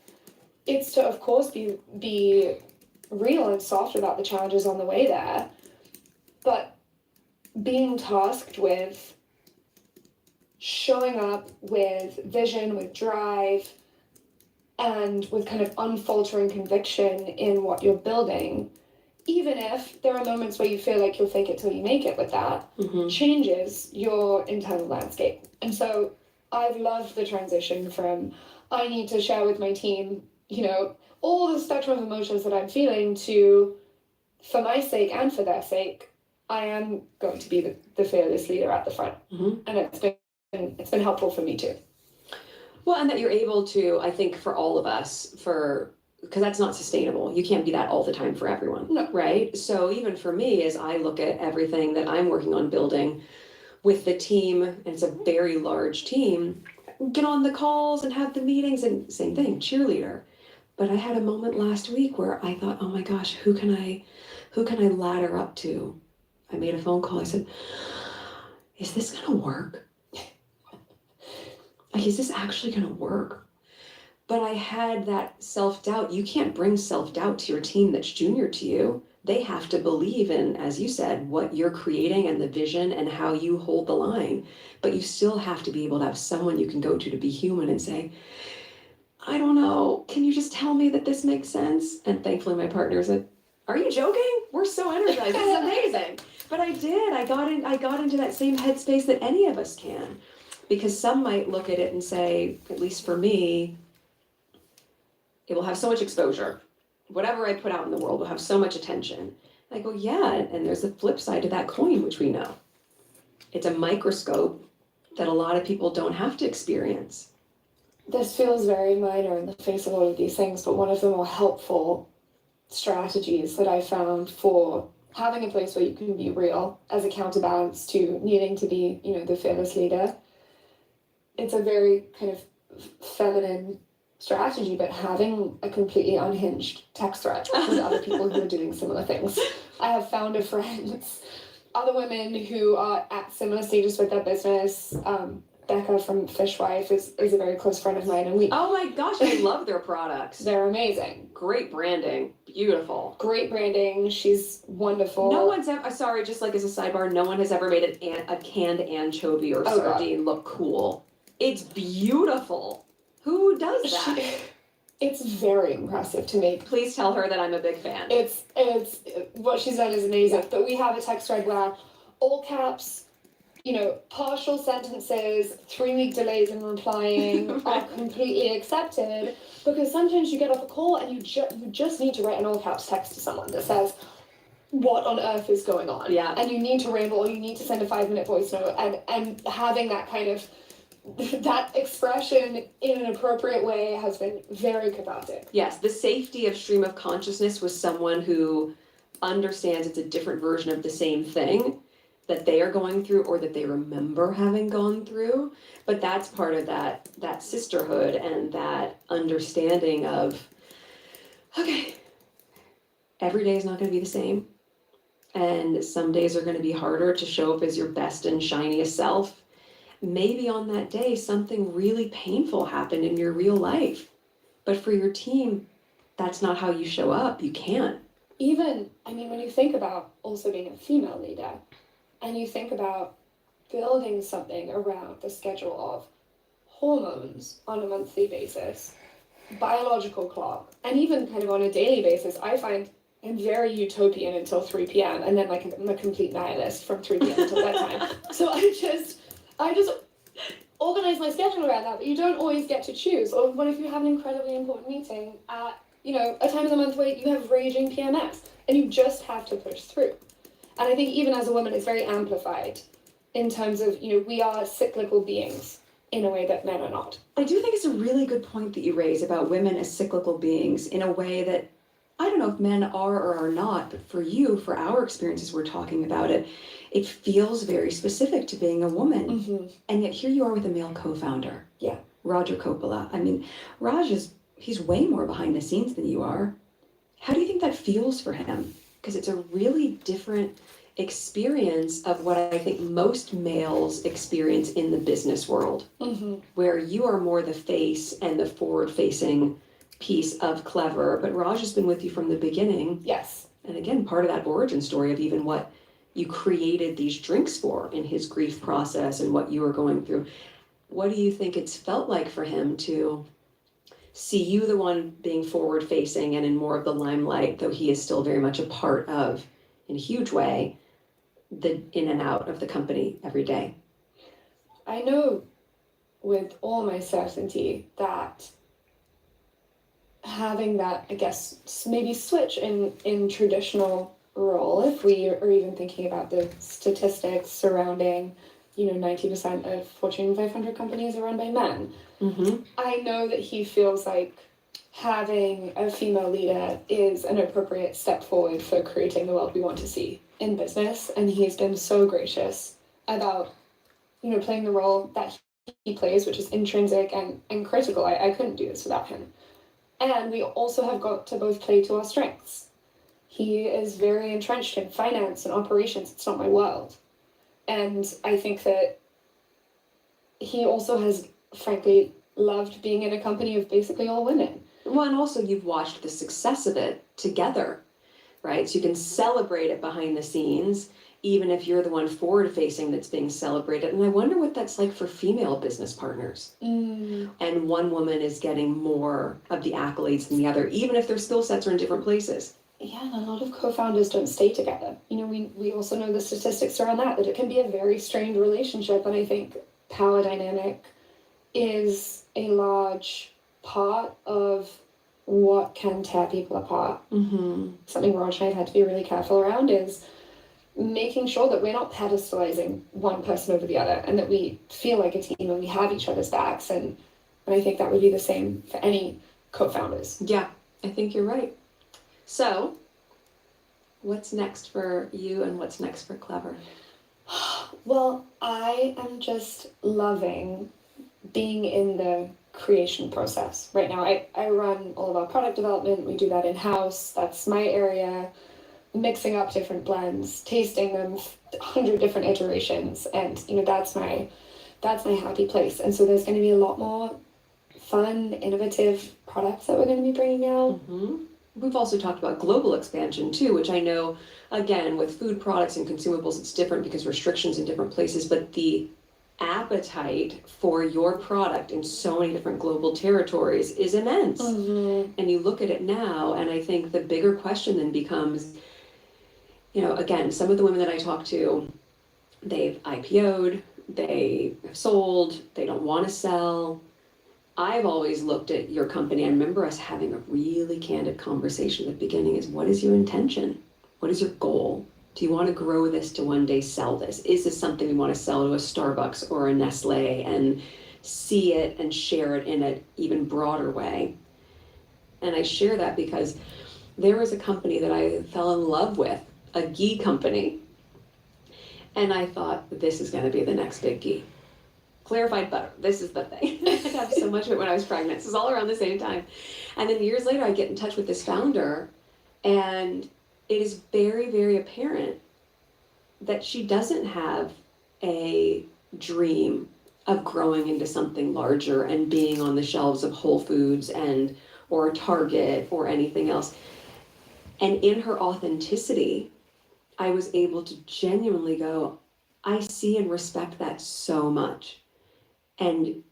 It's to, of course, be real and soft about the challenges on the way there, but being tasked with showing up with vision, with drive, and with kind of unfaltering conviction in what you're building, even if there are moments where you feel like you'll fake it till you make it with that, changes your internal landscape. And so I've loved the transition from I need to share with my team, all the spectrum of emotions that I'm feeling, to, for my sake and for their sake, I am going to be the fearless leader at the front. And it's been helpful for me too. Well, and that you're able to, I think for all of us, because that's not sustainable. You can't be that all the time for everyone, No. Right? So even for me, as I look at everything that I'm working on building with the team, and it's a very large team, get on the calls and have the meetings, and same thing, cheerleader. But I had a moment last week where I thought, oh my gosh, who can I ladder up to? I made a phone call. I said, is this going to work? Like, is this actually going to work? But I had that self-doubt. You can't bring self-doubt to your team that's junior to you. They have to believe in, as you said, what you're creating and the vision and how you hold the line. But you still have to be able to have someone you can go to be human and say, I don't know, can you just tell me that this makes sense? And thankfully my partner said, are you joking? We're so energized. This is amazing. But I did. I got into that same headspace that any of us can. Because some might look at it and say, at least for me, it will have so much exposure. Whatever I put out in the world will have so much attention. I go, yeah, and there's a flip side to that coin, which we know. It's a microscope that a lot of people don't have to experience. This feels very minor in the face of all of these things, but one of the more helpful strategies that I found for having a place where you can be real as a counterbalance to needing to be, the fearless leader. It's a very kind of feminine strategy, but having a completely unhinged text thread with other people who are doing similar things. I have founder friends, other women who are at similar stages with their business, Becca from Fishwife is a very close friend of mine, and we Oh my gosh, I love their products. they're amazing. Great branding. Beautiful. Great branding. She's wonderful. No one's ever, sorry, just like as a sidebar, no one has ever made a canned anchovy or sardine look cool. It's beautiful. Who does that? It's very impressive to me. Please tell her that I'm a big fan. It's what she's done is amazing. But we have a text thread where all caps, partial sentences, 3-week delays in replying are completely accepted, because sometimes you get off a call and you just need to write an all caps text to someone that says, what on earth is going on? Yeah. And you need to ramble, or you need to send a 5-minute voice note, and having that kind of that expression in an appropriate way has been very cathartic. Yes, the safety of stream of consciousness with someone who understands it's a different version of the same thing that they are going through or that they remember having gone through. But that's part of that sisterhood and that understanding of, okay, every day is not going to be the same. And some days are going to be harder to show up as your best and shiniest self. Maybe on that day, something really painful happened in your real life. But for your team, that's not how you show up. You can't. Even, when you think about also being a female leader, and you think about building something around the schedule of hormones on a monthly basis, biological clock, and even kind of on a daily basis, I find I'm very utopian until 3 p.m. and then I'm a complete nihilist from 3 p.m. until bedtime. So I just organize my schedule around that, but you don't always get to choose. Or what if you have an incredibly important meeting at, a time of the month where you have raging PMS, and you just have to push through. And I think even as a woman, it's very amplified in terms of, we are cyclical beings in a way that men are not. I do think it's a really good point that you raise about women as cyclical beings in a way that I don't know if men are or are not, but for you, for our experiences, we're talking about it, it feels very specific to being a woman. Mm-hmm. And yet here you are with a male co-founder. Yeah. Roger Coppola. Raj he's way more behind the scenes than you are. How do you think that feels for him? Because it's a really different experience of what I think most males experience in the business world, where you are more the face and the forward-facing piece of Clever, but Raj has been with you from the beginning. Yes. And again, part of that origin story of even what you created these drinks for in his grief process and what you were going through. What do you think it's felt like for him to see you the one being forward facing and in more of the limelight, though he is still very much a part of, in a huge way, the in and out of the company every day? I know with all my certainty that having that, I guess, maybe switch in traditional role, if we are even thinking about the statistics surrounding, 90% of Fortune 500 companies are run by men. Mm-hmm. I know that he feels like having a female leader is an appropriate step forward for creating the world we want to see in business, and he's been so gracious about, playing the role that he plays, which is intrinsic and critical. I couldn't do this without him. And we also have got to both play to our strengths. He is very entrenched in finance and operations. It's not my world. And I think that he also has, frankly, loved being in a company of basically all women. Well, and also you've watched the success of it together, right? So you can celebrate it behind the scenes, even if you're the one forward-facing that's being celebrated. And I wonder what that's like for female business partners. And one woman is getting more of the accolades than the other, even if their skill sets are in different places. Yeah, and a lot of co-founders don't stay together. We also know the statistics around that it can be a very strained relationship. And I think power dynamic is a large part of what can tear people apart. Something Raj and I have had to be really careful around is making sure that we're not pedestalizing one person over the other, and that we feel like a team and we have each other's backs. And I think that would be the same for any co-founders. Yeah, I think you're right. So, what's next for you and what's next for Clever? Well, I am just loving being in the creation process right now. I run all of our product development. We do that in-house. That's my area. Mixing up different blends, tasting them 100 different iterations. And, that's my that's my happy place. And so there's going to be a lot more fun, innovative products that we're going to be bringing out. We've also talked about global expansion too, which I know, again, with food products and consumables, it's different because restrictions in different places, but the appetite for your product in so many different global territories is immense. And you look at it now, and I think the bigger question then becomes, again, some of the women that I talk to, they've IPO'd, they have sold, they don't want to sell. I've always looked at your company. I remember us having a really candid conversation at the beginning is, what is your intention? What is your goal? Do you want to grow this to one day sell this? Is this something you want to sell to a Starbucks or a Nestle and see it and share it in an even broader way? And I share that because there was a company that I fell in love with, a ghee company. And I thought, this is going to be the next big ghee. Clarified butter. This is the thing. I have so much of it when I was pregnant. This is all around the same time. And then years later, I get in touch with this founder, and it is very, very apparent that she doesn't have a dream of growing into something larger and being on the shelves of Whole Foods or Target or anything else. And in her authenticity, I was able to genuinely go, I see and respect that so much. And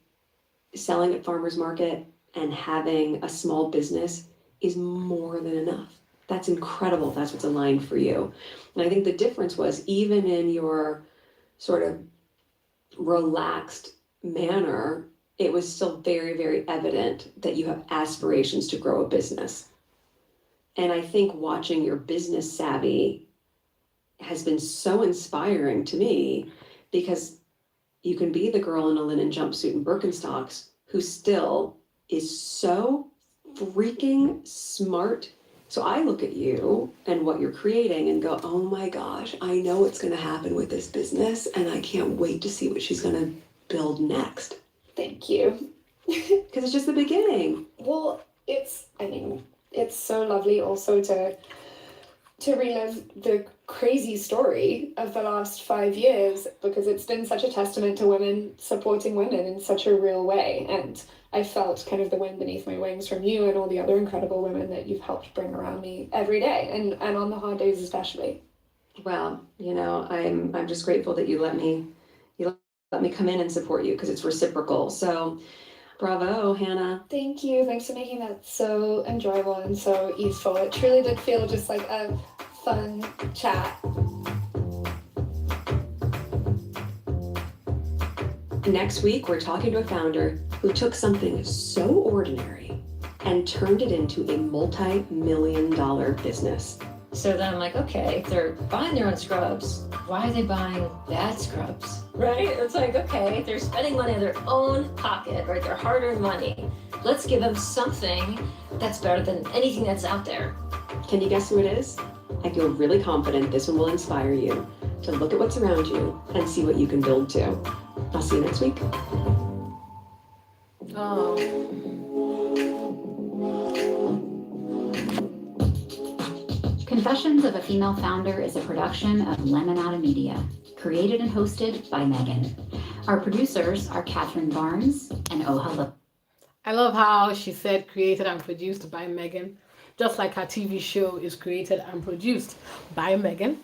selling at farmers market and having a small business is more than enough. That's incredible. That's what's aligned for you. And I think the difference was, even in your sort of relaxed manner, it was still very, very evident that you have aspirations to grow a business. And I think watching your business savvy has been so inspiring to me, because you can be the girl in a linen jumpsuit and Birkenstocks who still is so freaking smart. So I look at you and what you're creating and go, oh my gosh, I know what's going to happen with this business, and I can't wait to see what she's going to build next. Thank you. Because it's just the beginning. Well, it's so lovely also to relive the crazy story of the last 5 years, because it's been such a testament to women supporting women in such a real way. And I felt kind of the wind beneath my wings from you and all the other incredible women that you've helped bring around me every day, and on the hard days especially. Well, I'm just grateful that you let me come in and support you, because it's reciprocal. So bravo, Hannah. Thank you. Thanks for making that so enjoyable and so easeful. It truly did feel just like a fun chat. Next week, we're talking to a founder who took something so ordinary and turned it into a multi-million-dollar business. So then I'm like, okay, if they're buying their own scrubs, why are they buying bad scrubs? Right? It's like, okay, they're spending money in their own pocket, right? Their hard-earned money. Let's give them something that's better than anything that's out there. Can you guess who it is? I feel really confident this one will inspire you to look at what's around you and see what you can build too. I'll see you next week. Oh. Confessions of a Female Founder is a production of Lemonada Media, created and hosted by Megan. Our producers are Catherine Barnes and Ohala. I love how she said created and produced by Megan, just like her TV show is created and produced by Megan.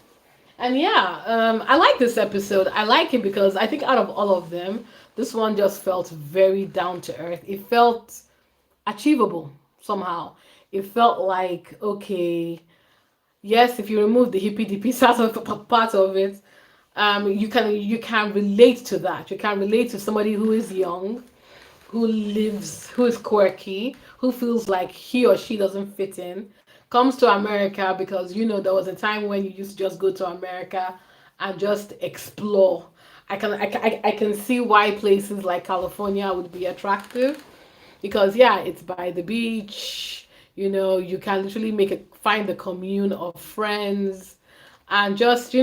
And yeah, I like this episode. I like it because I think out of all of them, this one just felt very down to earth. It felt achievable somehow. It felt like, okay, yes, if you remove the hippie dippy part of it, you can relate to that. You can relate to somebody who is young, who is quirky, who feels like he or she doesn't fit in, comes to America because there was a time when you used to just go to America and just explore. I can see why places like California would be attractive, because yeah, it's by the beach. You can literally find the commune of friends, and just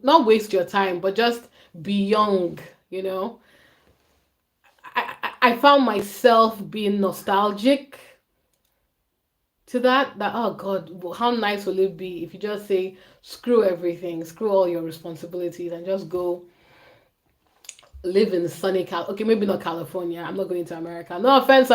not waste your time, but just be young. I found myself being nostalgic to that oh god, how nice will it be if you just say screw everything, screw all your responsibilities, and just go live in sunny okay, maybe not California. I'm not going to America. No offense,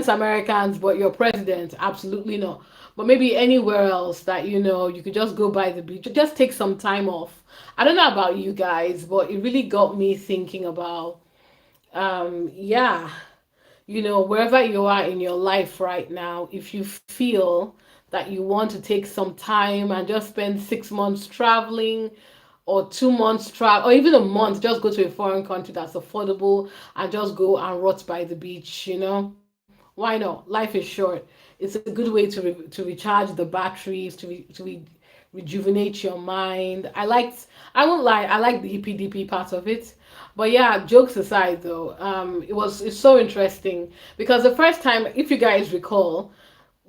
Americans, but your president, absolutely not. But maybe anywhere else that you could just go by the beach, just take some time off. I don't know about you guys, but it really got me thinking about, yeah, wherever you are in your life right now, if you feel that you want to take some time and just spend 6 months traveling, or 2 months travel, or even a month, just go to a foreign country that's affordable and just go and rot by the beach. Why not? Life is short. It's a good way to recharge the batteries, rejuvenate your mind. I won't lie, I like the EPDP part of it. But yeah, jokes aside though, it's so interesting because the first time, if you guys recall,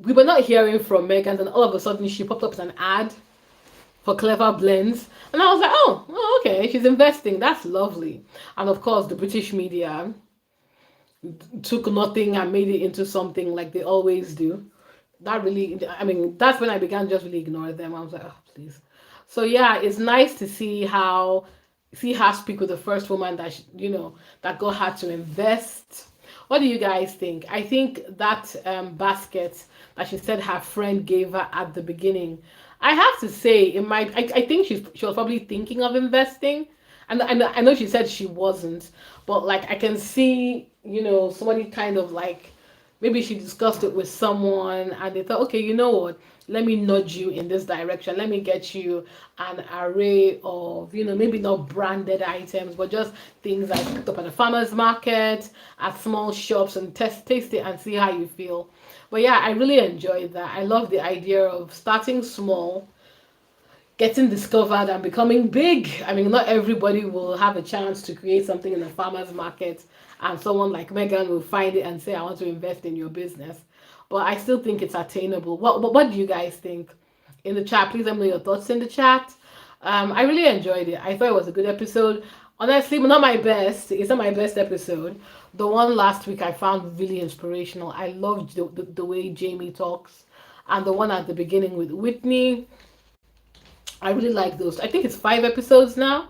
we were not hearing from Megan, and all of a sudden she popped up as an ad for Clever Blends. And I was like, oh, okay, she's investing. That's lovely. And of course, the British media took nothing and made it into something like they always do. That really, I mean, that's when I began to just really ignore them. I was like, oh, please. So yeah, it's nice to see her speak with the first woman that got her to invest. What do you guys think? I think that basket that she said her friend gave her at the beginning, I have to say, I think she was probably thinking of investing. And I know she said she wasn't, but like I can see, somebody kind of like, maybe she discussed it with someone and they thought, okay, you know what? Let me nudge you in this direction. Let me get you an array of, maybe not branded items, but just things I picked up at the farmer's market, at small shops, and taste it and see how you feel. But yeah, I really enjoyed that. I love the idea of starting small, getting discovered and becoming big. I mean, not everybody will have a chance to create something in the farmer's market, and someone like Megan will find it and say, I want to invest in your business. But I still think it's attainable. What do you guys think? In the chat, please let me know your thoughts in the chat. I really enjoyed it. I thought it was a good episode. Honestly, not my best. It's not my best episode. The one last week I found really inspirational. I loved the way Jamie talks. And the one at the beginning with Whitney, I really like those. I think it's 5 episodes now.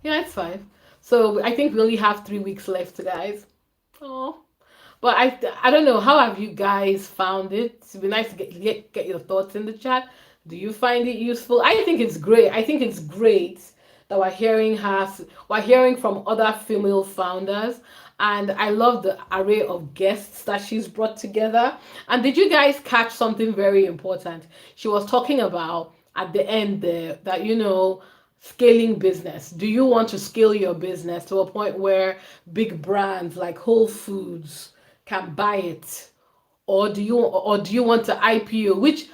Yeah, it's 5. So I think we only have 3 weeks left, guys. Oh, but I don't know. How have you guys found it? It'd be nice to get your thoughts in the chat. Do you find it useful? I think it's great. I think it's great that we're hearing from other female founders, and I love the array of guests that she's brought together. And did you guys catch something very important? She was talking about at the end there that scaling business. Do you want to scale your business to a point where big brands like Whole Foods can buy it, or do you want to IPO? Which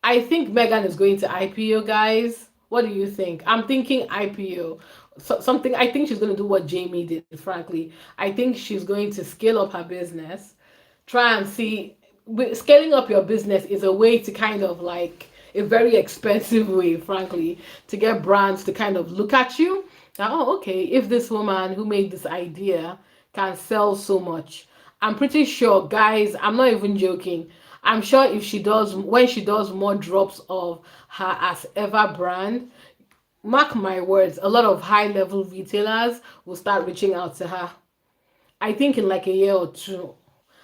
I think Megan is going to IPO, guys. What do you think? I'm thinking IPO. Something I think she's going to do what Jamie did, frankly. I think she's going to scale up her business. Try and see, scaling up your business is a way to kind of like a very expensive way, frankly, to get brands to kind of look at you. Now, oh, okay, if this woman who made this idea can sell so much, I'm pretty sure, guys, I'm not even joking. I'm sure when she does more drops of her as ever brand, mark my words, a lot of high level retailers will start reaching out to her. I think in like a year or two.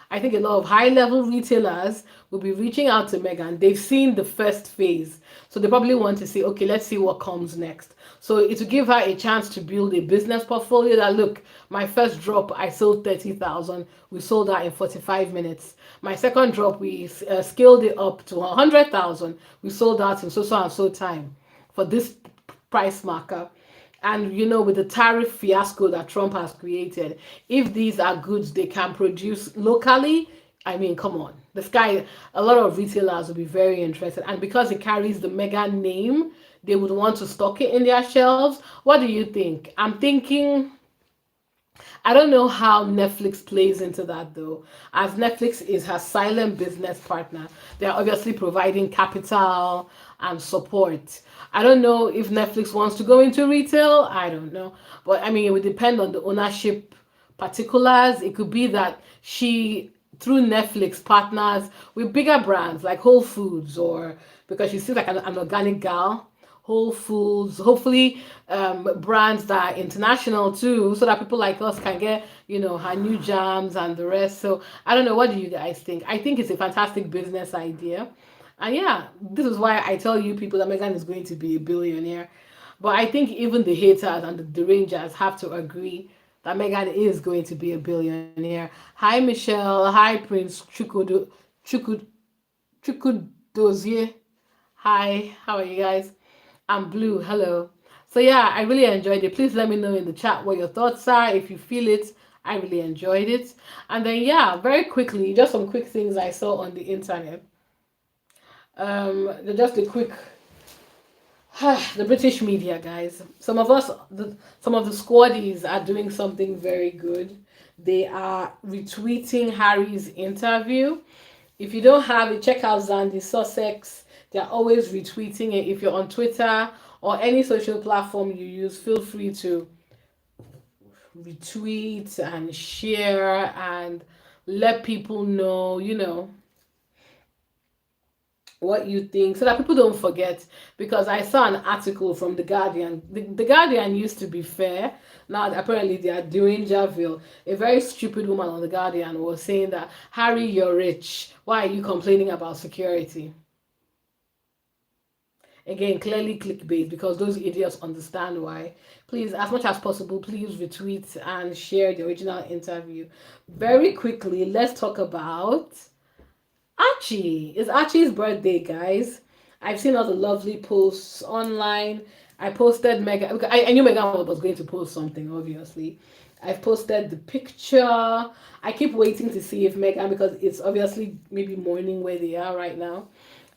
I think a lot of high level retailers will be reaching out to Megan. They've seen the first phase. So they probably want to say, okay, let's see what comes next. So it will give her a chance to build a business portfolio that, look, my first drop, I sold 30,000. We sold that in 45 minutes. My second drop, we scaled it up to 100,000. We sold that in so and so time for this price marker. And with the tariff fiasco that Trump has created, if these are goods they can produce locally, I mean, come on. A lot of retailers will be very interested. And because it carries the mega name, they would want to stock it in their shelves. What do you think? I'm thinking, I don't know how Netflix plays into that though, as Netflix is her silent business partner. They're obviously providing capital and support. I don't know if Netflix wants to go into retail. I don't know. But I mean, it would depend on the ownership particulars. It could be that she, through Netflix, partners with bigger brands like Whole Foods, or because she seems like an organic gal, Whole Foods, hopefully brands that are international too, so that people like us can get, her new jams and the rest. So I don't know, what do you guys think? I think it's a fantastic business idea. And yeah, this is why I tell you people that Megan is going to be a billionaire. But I think even the haters and the Rangers have to agree that Megan is going to be a billionaire. Hi Michelle, hi Prince Chukud Chukudozie. Hi, how are you guys? I'm Blue. Hello. So yeah, I really enjoyed it. Please let me know in the chat what your thoughts are. If you feel it, I really enjoyed it. And then yeah, very quickly, just some quick things I saw on the internet. Just a quick the British media, guys. Some of the squaddies are doing something very good. They are retweeting Harry's interview. If you don't have it, check out Zandy Sussex. They're always retweeting it. If you're on Twitter or any social platform you use, feel free to retweet and share and let people know, what you think so that people don't forget, because I saw an article from the Guardian. The Guardian used to be fair. Now apparently they are doing Javille. A very stupid woman on the Guardian was saying that, Harry, you're rich, why are you complaining about security? Again, clearly clickbait, because those idiots understand why. Please, as much as possible, please retweet and share the original interview. Very quickly, let's talk about Archie. It's Archie's birthday, guys. I've seen all the lovely posts online. I posted Megan. I knew Megan was going to post something, obviously. I've posted the picture. I keep waiting to see if Megan, because it's obviously maybe morning where they are right now.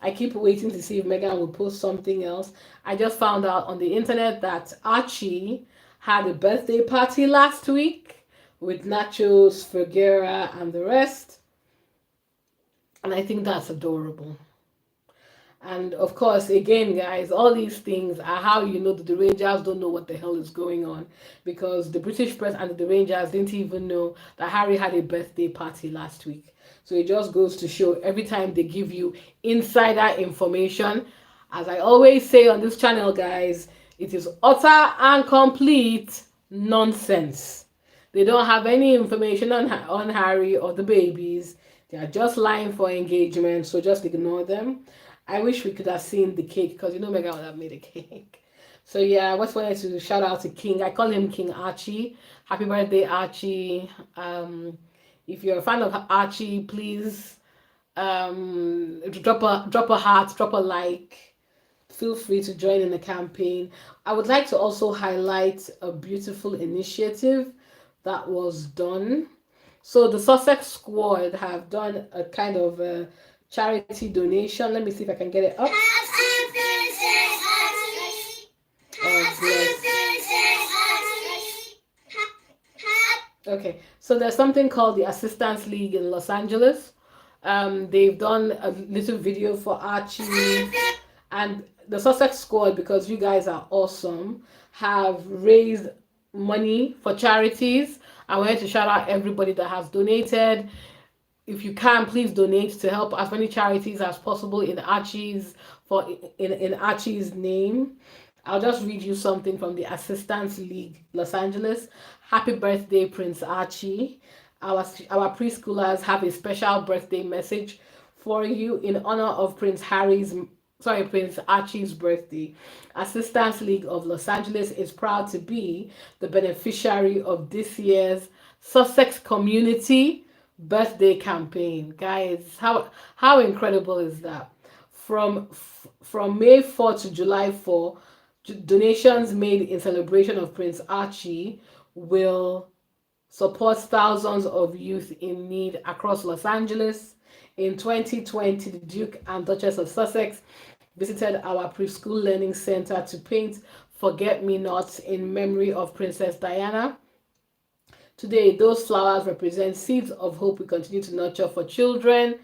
I keep waiting to see if Megan will post something else. I just found out on the internet that Archie had a birthday party last week with Nachos, Fergera, and the rest. And I think that's adorable. And of course, again, guys, all these things are how you know that the Rangers don't know what the hell is going on. Because the British press and the Rangers didn't even know that Harry had a birthday party last week. So it just goes to show, every time they give you insider information, as I always say on this channel, guys, it is utter and complete nonsense. They don't have any information on Harry or the babies. They are just lying for engagement, so just ignore them. I wish we could have seen the cake, because Megan would have made a cake. So yeah, I just wanted to shout out to King. I call him King Archie. Happy birthday, Archie. If you're a fan of Archie, please drop a heart, drop a like. Feel free to join in the campaign. I would like to also highlight a beautiful initiative that was done. So the Sussex squad have done a kind of a charity donation. Let me see if I can get it up. Oh, bless. Okay, so there's something called the Assistance League in Los Angeles. They've done a little video for Archie, and the Sussex squad, because you guys are awesome, have raised money for charities. I wanted to shout out everybody that has donated. If you can, please donate to help as many charities as possible in Archie's name. I'll just read you something from the Assistance League Los Angeles. Happy birthday, Prince Archie. Our preschoolers have a special birthday message for you in honor of Prince Archie's birthday. Assistance League of Los Angeles is proud to be the beneficiary of this year's Sussex Community Birthday Campaign. Guys, how incredible is that? From May 4 to July 4, donations made in celebration of Prince Archie will support thousands of youth in need across Los Angeles. In 2020, the Duke and Duchess of Sussex visited our preschool learning center to paint forget-me-nots in memory of Princess Diana. Today, those flowers represent seeds of hope we continue to nurture for children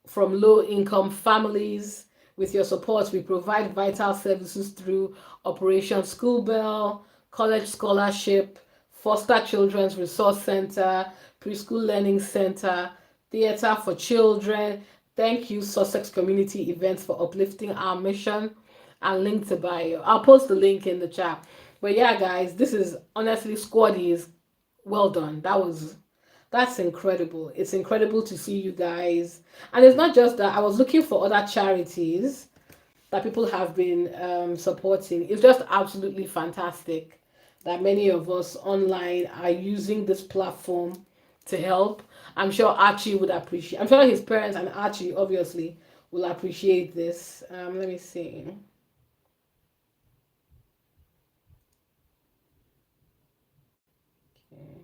from low-income families. With your support, we provide vital services through Operation School Bell, College Scholarship, Foster Children's Resource Center, Preschool Learning Center, Theatre for Children. Thank you, Sussex Community Events, for uplifting our mission. and link to bio. I'll post the link in the chat. But yeah, guys, this is honestly squaddies. Well done. That's incredible. It's incredible to see you guys. And it's not just that. I was looking for other charities that people have been supporting. It's just absolutely fantastic that many of us online are using this platform to help. I'm sure Archie would appreciate. I'm sure his parents and Archie obviously will appreciate this. Let me see. Okay.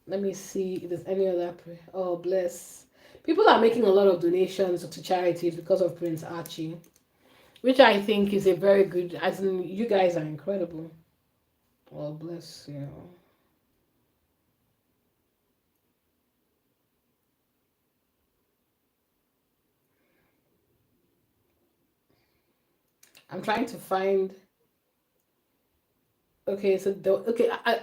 Let me see if there's any other. Oh, bless. People are making a lot of donations to charities because of Prince Archie, which I think is a very good. As in, you guys are incredible. Oh, bless you. I'm trying to find. Okay, so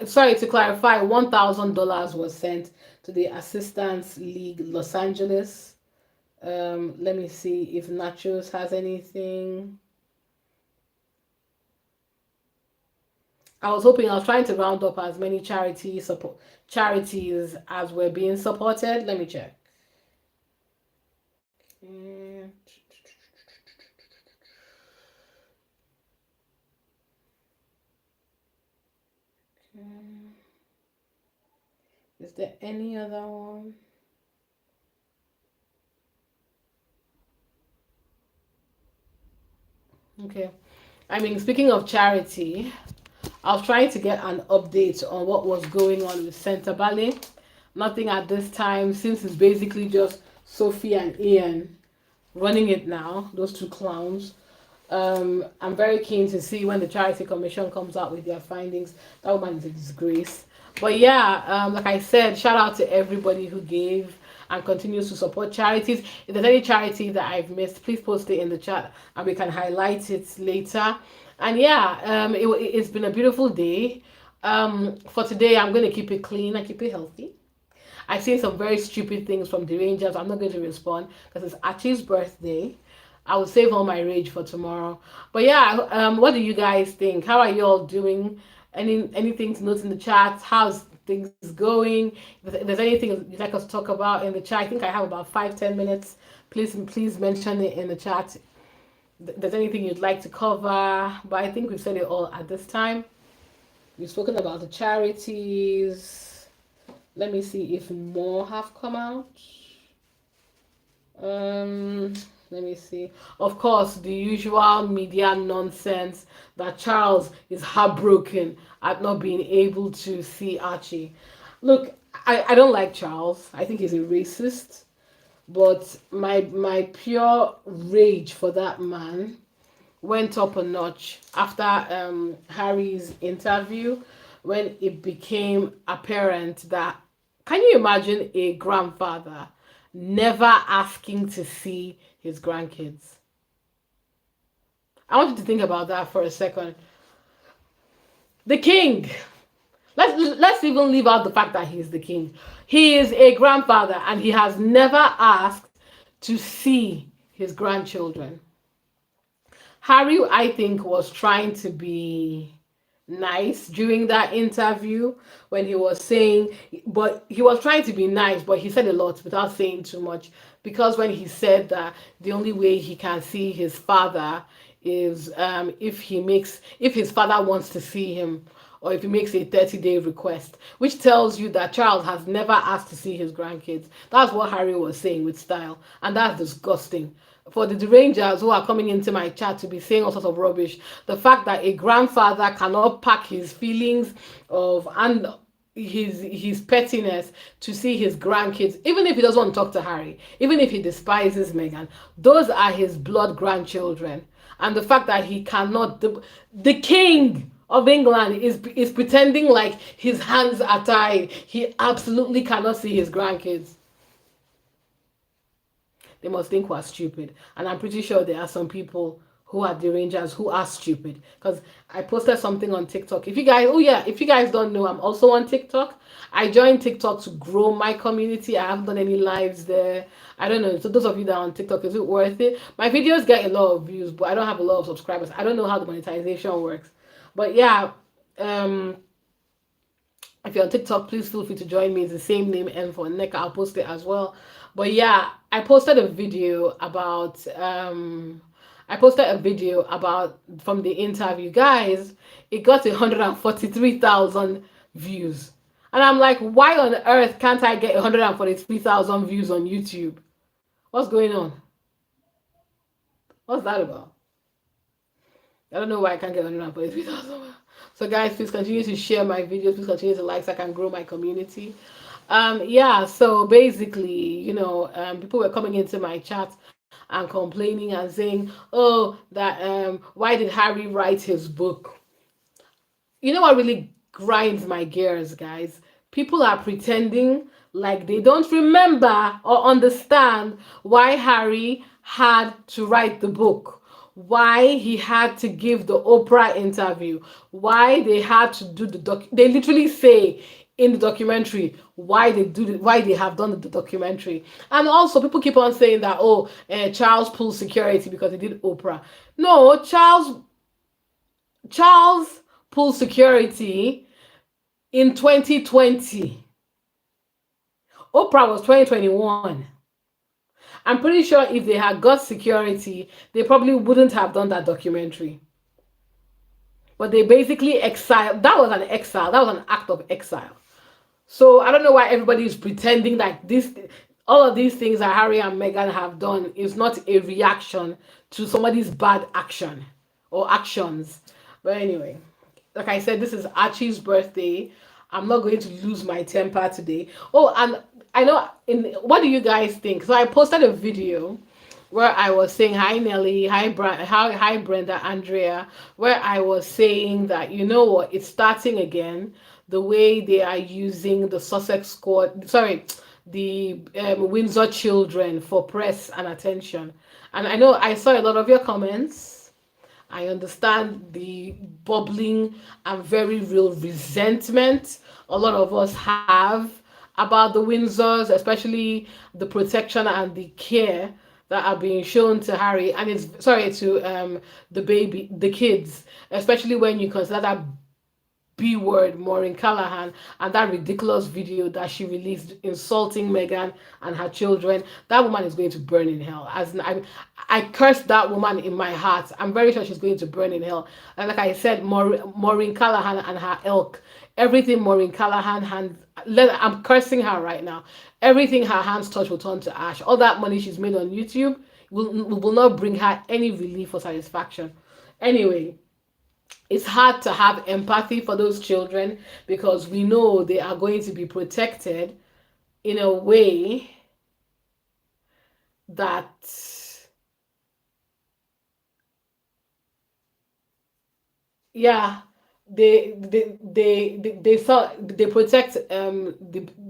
sorry to clarify. $1,000 was sent to the Assistance League Los Angeles. Let me see if Nachos has anything. I was trying to round up as many charities as were being supported. Let me check. Okay. Is there any other one? Okay. I mean, speaking of charity, I was trying to get an update on what was going on with Center Ballet. Nothing at this time, since it's basically just Sophie and Ian running it now, those two clowns. I'm very keen to see when the Charity Commission comes out with their findings. That woman is a disgrace. But yeah, like I said, shout out to everybody who gave and continues to support charities. If there's any charity that I've missed, please post it in the chat and we can highlight it later. And yeah, it's been a beautiful day. For today, I'm going to keep it clean and keep it healthy. I've seen some very stupid things from the Rangers. I'm not going to respond because it's Archie's birthday. I will save all my rage for tomorrow. But yeah, what do you guys think? How are you all doing? Anything to note in the chat? How's things going? If there's anything you'd like us to talk about in the chat, I think I have about 5-10 minutes. Please mention it in the chat. If there's anything you'd like to cover, but I think we've said it all at this time. We've spoken about the charities. Let me see if more have come out. Let me see. Of course, the usual media nonsense that Charles is heartbroken at not being able to see Archie. Look, I don't like Charles. I think he's a racist. But my pure rage for that man went up a notch after Harry's interview, when it became apparent that, can you imagine a grandfather never asking to see his grandkids? I want you to think about that for a second. The king. Let's even leave out the fact that he's the king. He is a grandfather and he has never asked to see his grandchildren. Harry, I think, was trying to be nice during that interview when he was saying, but he was trying to be nice, but he said a lot without saying too much, because when he said that the only way he can see his father is if his father wants to see him, or if he makes a 30-day request, which tells you that Charles has never asked to see his grandkids. That's what Harry was saying with style, and that's disgusting. For the derangers who are coming into my chat to be saying all sorts of rubbish, the fact that a grandfather cannot pack his feelings of and his pettiness to see his grandkids, even if he doesn't want to talk to Harry, even if he despises Meghan, those are his blood grandchildren. And the fact that he cannot, the king of England is pretending like his hands are tied. He absolutely cannot see his grandkids. They must think we're stupid. And I'm pretty sure there are some people who are the rangers, who are stupid. Because I posted something on TikTok. If you guys, oh yeah, if you guys don't know, I'm also on TikTok. I joined TikTok to grow my community. I haven't done any lives there. I don't know. So those of you that are on TikTok, is it worth it? My videos get a lot of views, but I don't have a lot of subscribers. I don't know how the monetization works. But yeah, um, if you're on TikTok, please feel free to join me. It's the same name, M for Neck. I'll post it as well. But yeah, I posted a video about from the interview. Guys, it got 143,000 views. And I'm like, why on earth can't I get 143,000 views on YouTube? What's going on? What's that about? I don't know why I can't get 143,000. So guys, please continue to share my videos. Please continue to like so I can grow my community. Yeah, so basically, people were coming into my chat and complaining and saying, oh, that why did Harry write his book? You know what really grinds my gears, guys? People are pretending like they don't remember or understand why Harry had to write the book, why he had to give the Oprah interview, why they had to do the they literally say in the documentary why they have done the documentary. And also people keep on saying that, oh, Charles pulled security because he did Oprah. No, Charles pulled security in 2020. Oprah was 2021. I'm pretty sure if they had got security, they probably wouldn't have done that documentary. But they basically exiled. That was an exile. That was an act of exile. So I don't know why everybody is pretending like this. All of these things that Harry and Meghan have done is not a reaction to somebody's bad action or actions. But anyway, like I said, this is Archie's birthday. I'm not going to lose my temper today. Oh, and I know, what do you guys think? So I posted a video where I was saying, hi Nelly, hi Brenda, Andrea, where I was saying that, you know what, it's starting again, the way they are using the Sussex squad, sorry, the Windsor children for press and attention. And I know I saw a lot of your comments. I understand the bubbling and very real resentment a lot of us have about the Windsors, especially the protection and the care that are being shown to Harry, and it's sorry to the kids, especially when you consider that B word, Maureen Callahan, and that ridiculous video that she released insulting Meghan and her children. That woman is going to burn in hell. I cursed that woman in my heart. I'm very sure she's going to burn in hell. And like I said, Maureen Callahan and her ilk, everything Maureen Callahan I'm cursing her right now. Everything her hands touch will turn to ash. All that money she's made on YouTube will not bring her any relief or satisfaction. Anyway, it's hard to have empathy for those children because we know they are going to be protected in a way that they protect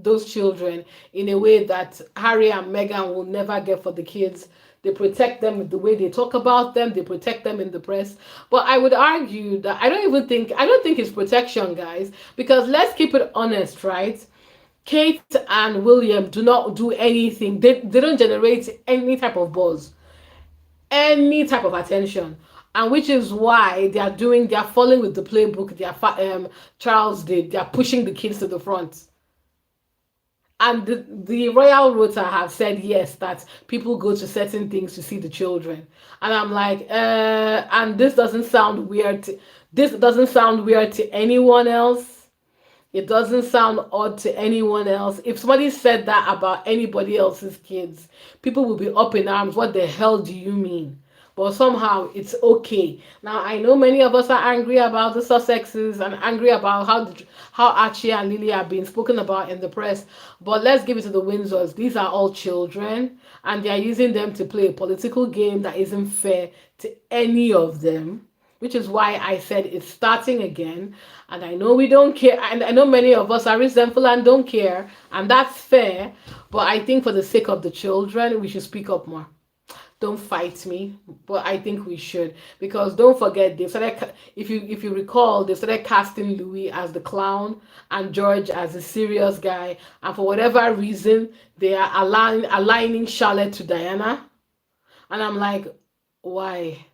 those children in a way that Harry and Meghan will never get for the kids. They protect them with the way they talk about them. They protect them in the press. But I would argue that I don't think it's protection, guys, because let's keep it honest, right? Kate and William do not do anything. They don't generate any type of buzz, any type of attention. And which is why they are following with the playbook Charles did. They are pushing the kids to the front. And the royal rota have said yes, that people go to certain things to see the children. And I'm like, and this doesn't sound weird. This doesn't sound weird to anyone else. It doesn't sound odd to anyone else. If somebody said that about anybody else's kids, people will be up in arms. What the hell do you mean? But somehow it's okay. Now, I know many of us are angry about the Sussexes and angry about how Archie and Lily are being spoken about in the press. But let's give it to the Windsors. These are all children, and they are using them to play a political game that isn't fair to any of them, which is why I said it's starting again. And I know we don't care, and I know many of us are resentful and don't care, and that's fair. But I think for the sake of the children, we should speak up more. don't fight me, but I think we should, because don't forget they started. If you recall, they started casting Louis as the clown and George as the serious guy, and for whatever reason they are aligning Charlotte to Diana, and I'm like, why?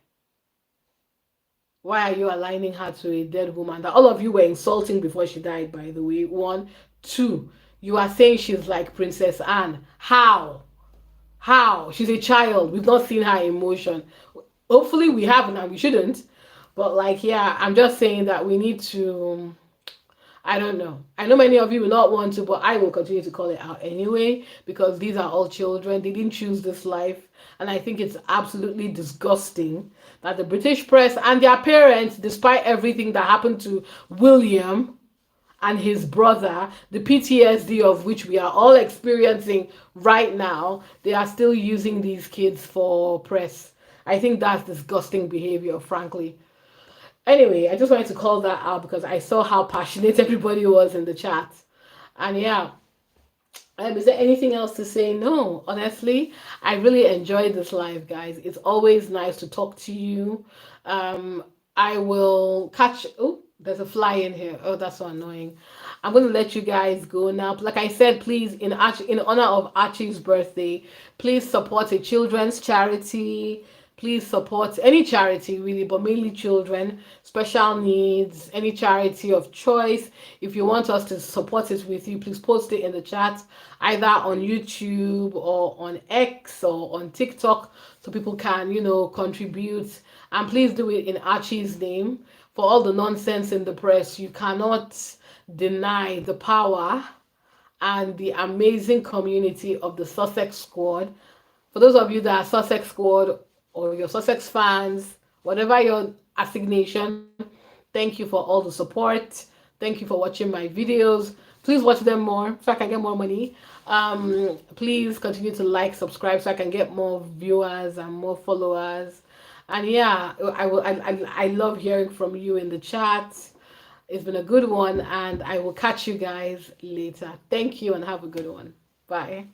Why are you aligning her to a dead woman that all of you were insulting before she died, by the way? One. Two, you are saying she's like Princess Anne. How? How? She's a child. We've not seen her emotion. Hopefully we haven't, and we shouldn't. But like, yeah, I'm just saying that we need to. I don't know. I know many of you will not want to, but I will continue to call it out anyway, because these are all children. They didn't choose this life. And I think it's absolutely disgusting that the British press and their parents, despite everything that happened to William and his brother, the PTSD of which we are all experiencing right now, they are still using these kids for press. I think that's disgusting behavior, frankly. Anyway, I just wanted to call that out because I saw how passionate everybody was in the chat. And yeah, is there anything else to say? No, honestly, I really enjoyed this live, guys. It's always nice to talk to you. I will catch. Oh, there's a fly in here. Oh, that's so annoying. I'm going to let you guys go now. Like I said, please, in honor of Archie's birthday, please support a children's charity. Please support any charity, really, but mainly children, special needs, any charity of choice. If you want us to support it with you, please post it in the chat, either on YouTube or on X or on TikTok, so people can, contribute. And please do it in Archie's name. For all the nonsense in the press, you cannot deny the power and the amazing community of the Sussex squad. For those of you that are Sussex squad or your Sussex fans, whatever your assignation, thank you for all the support. Thank you for watching my videos. Please watch them more so I can get more money. Please continue to like, subscribe so I can get more viewers and more followers. And yeah, I love hearing from you in the chat. It's been a good one, and I will catch you guys later. Thank you and have a good one. Bye.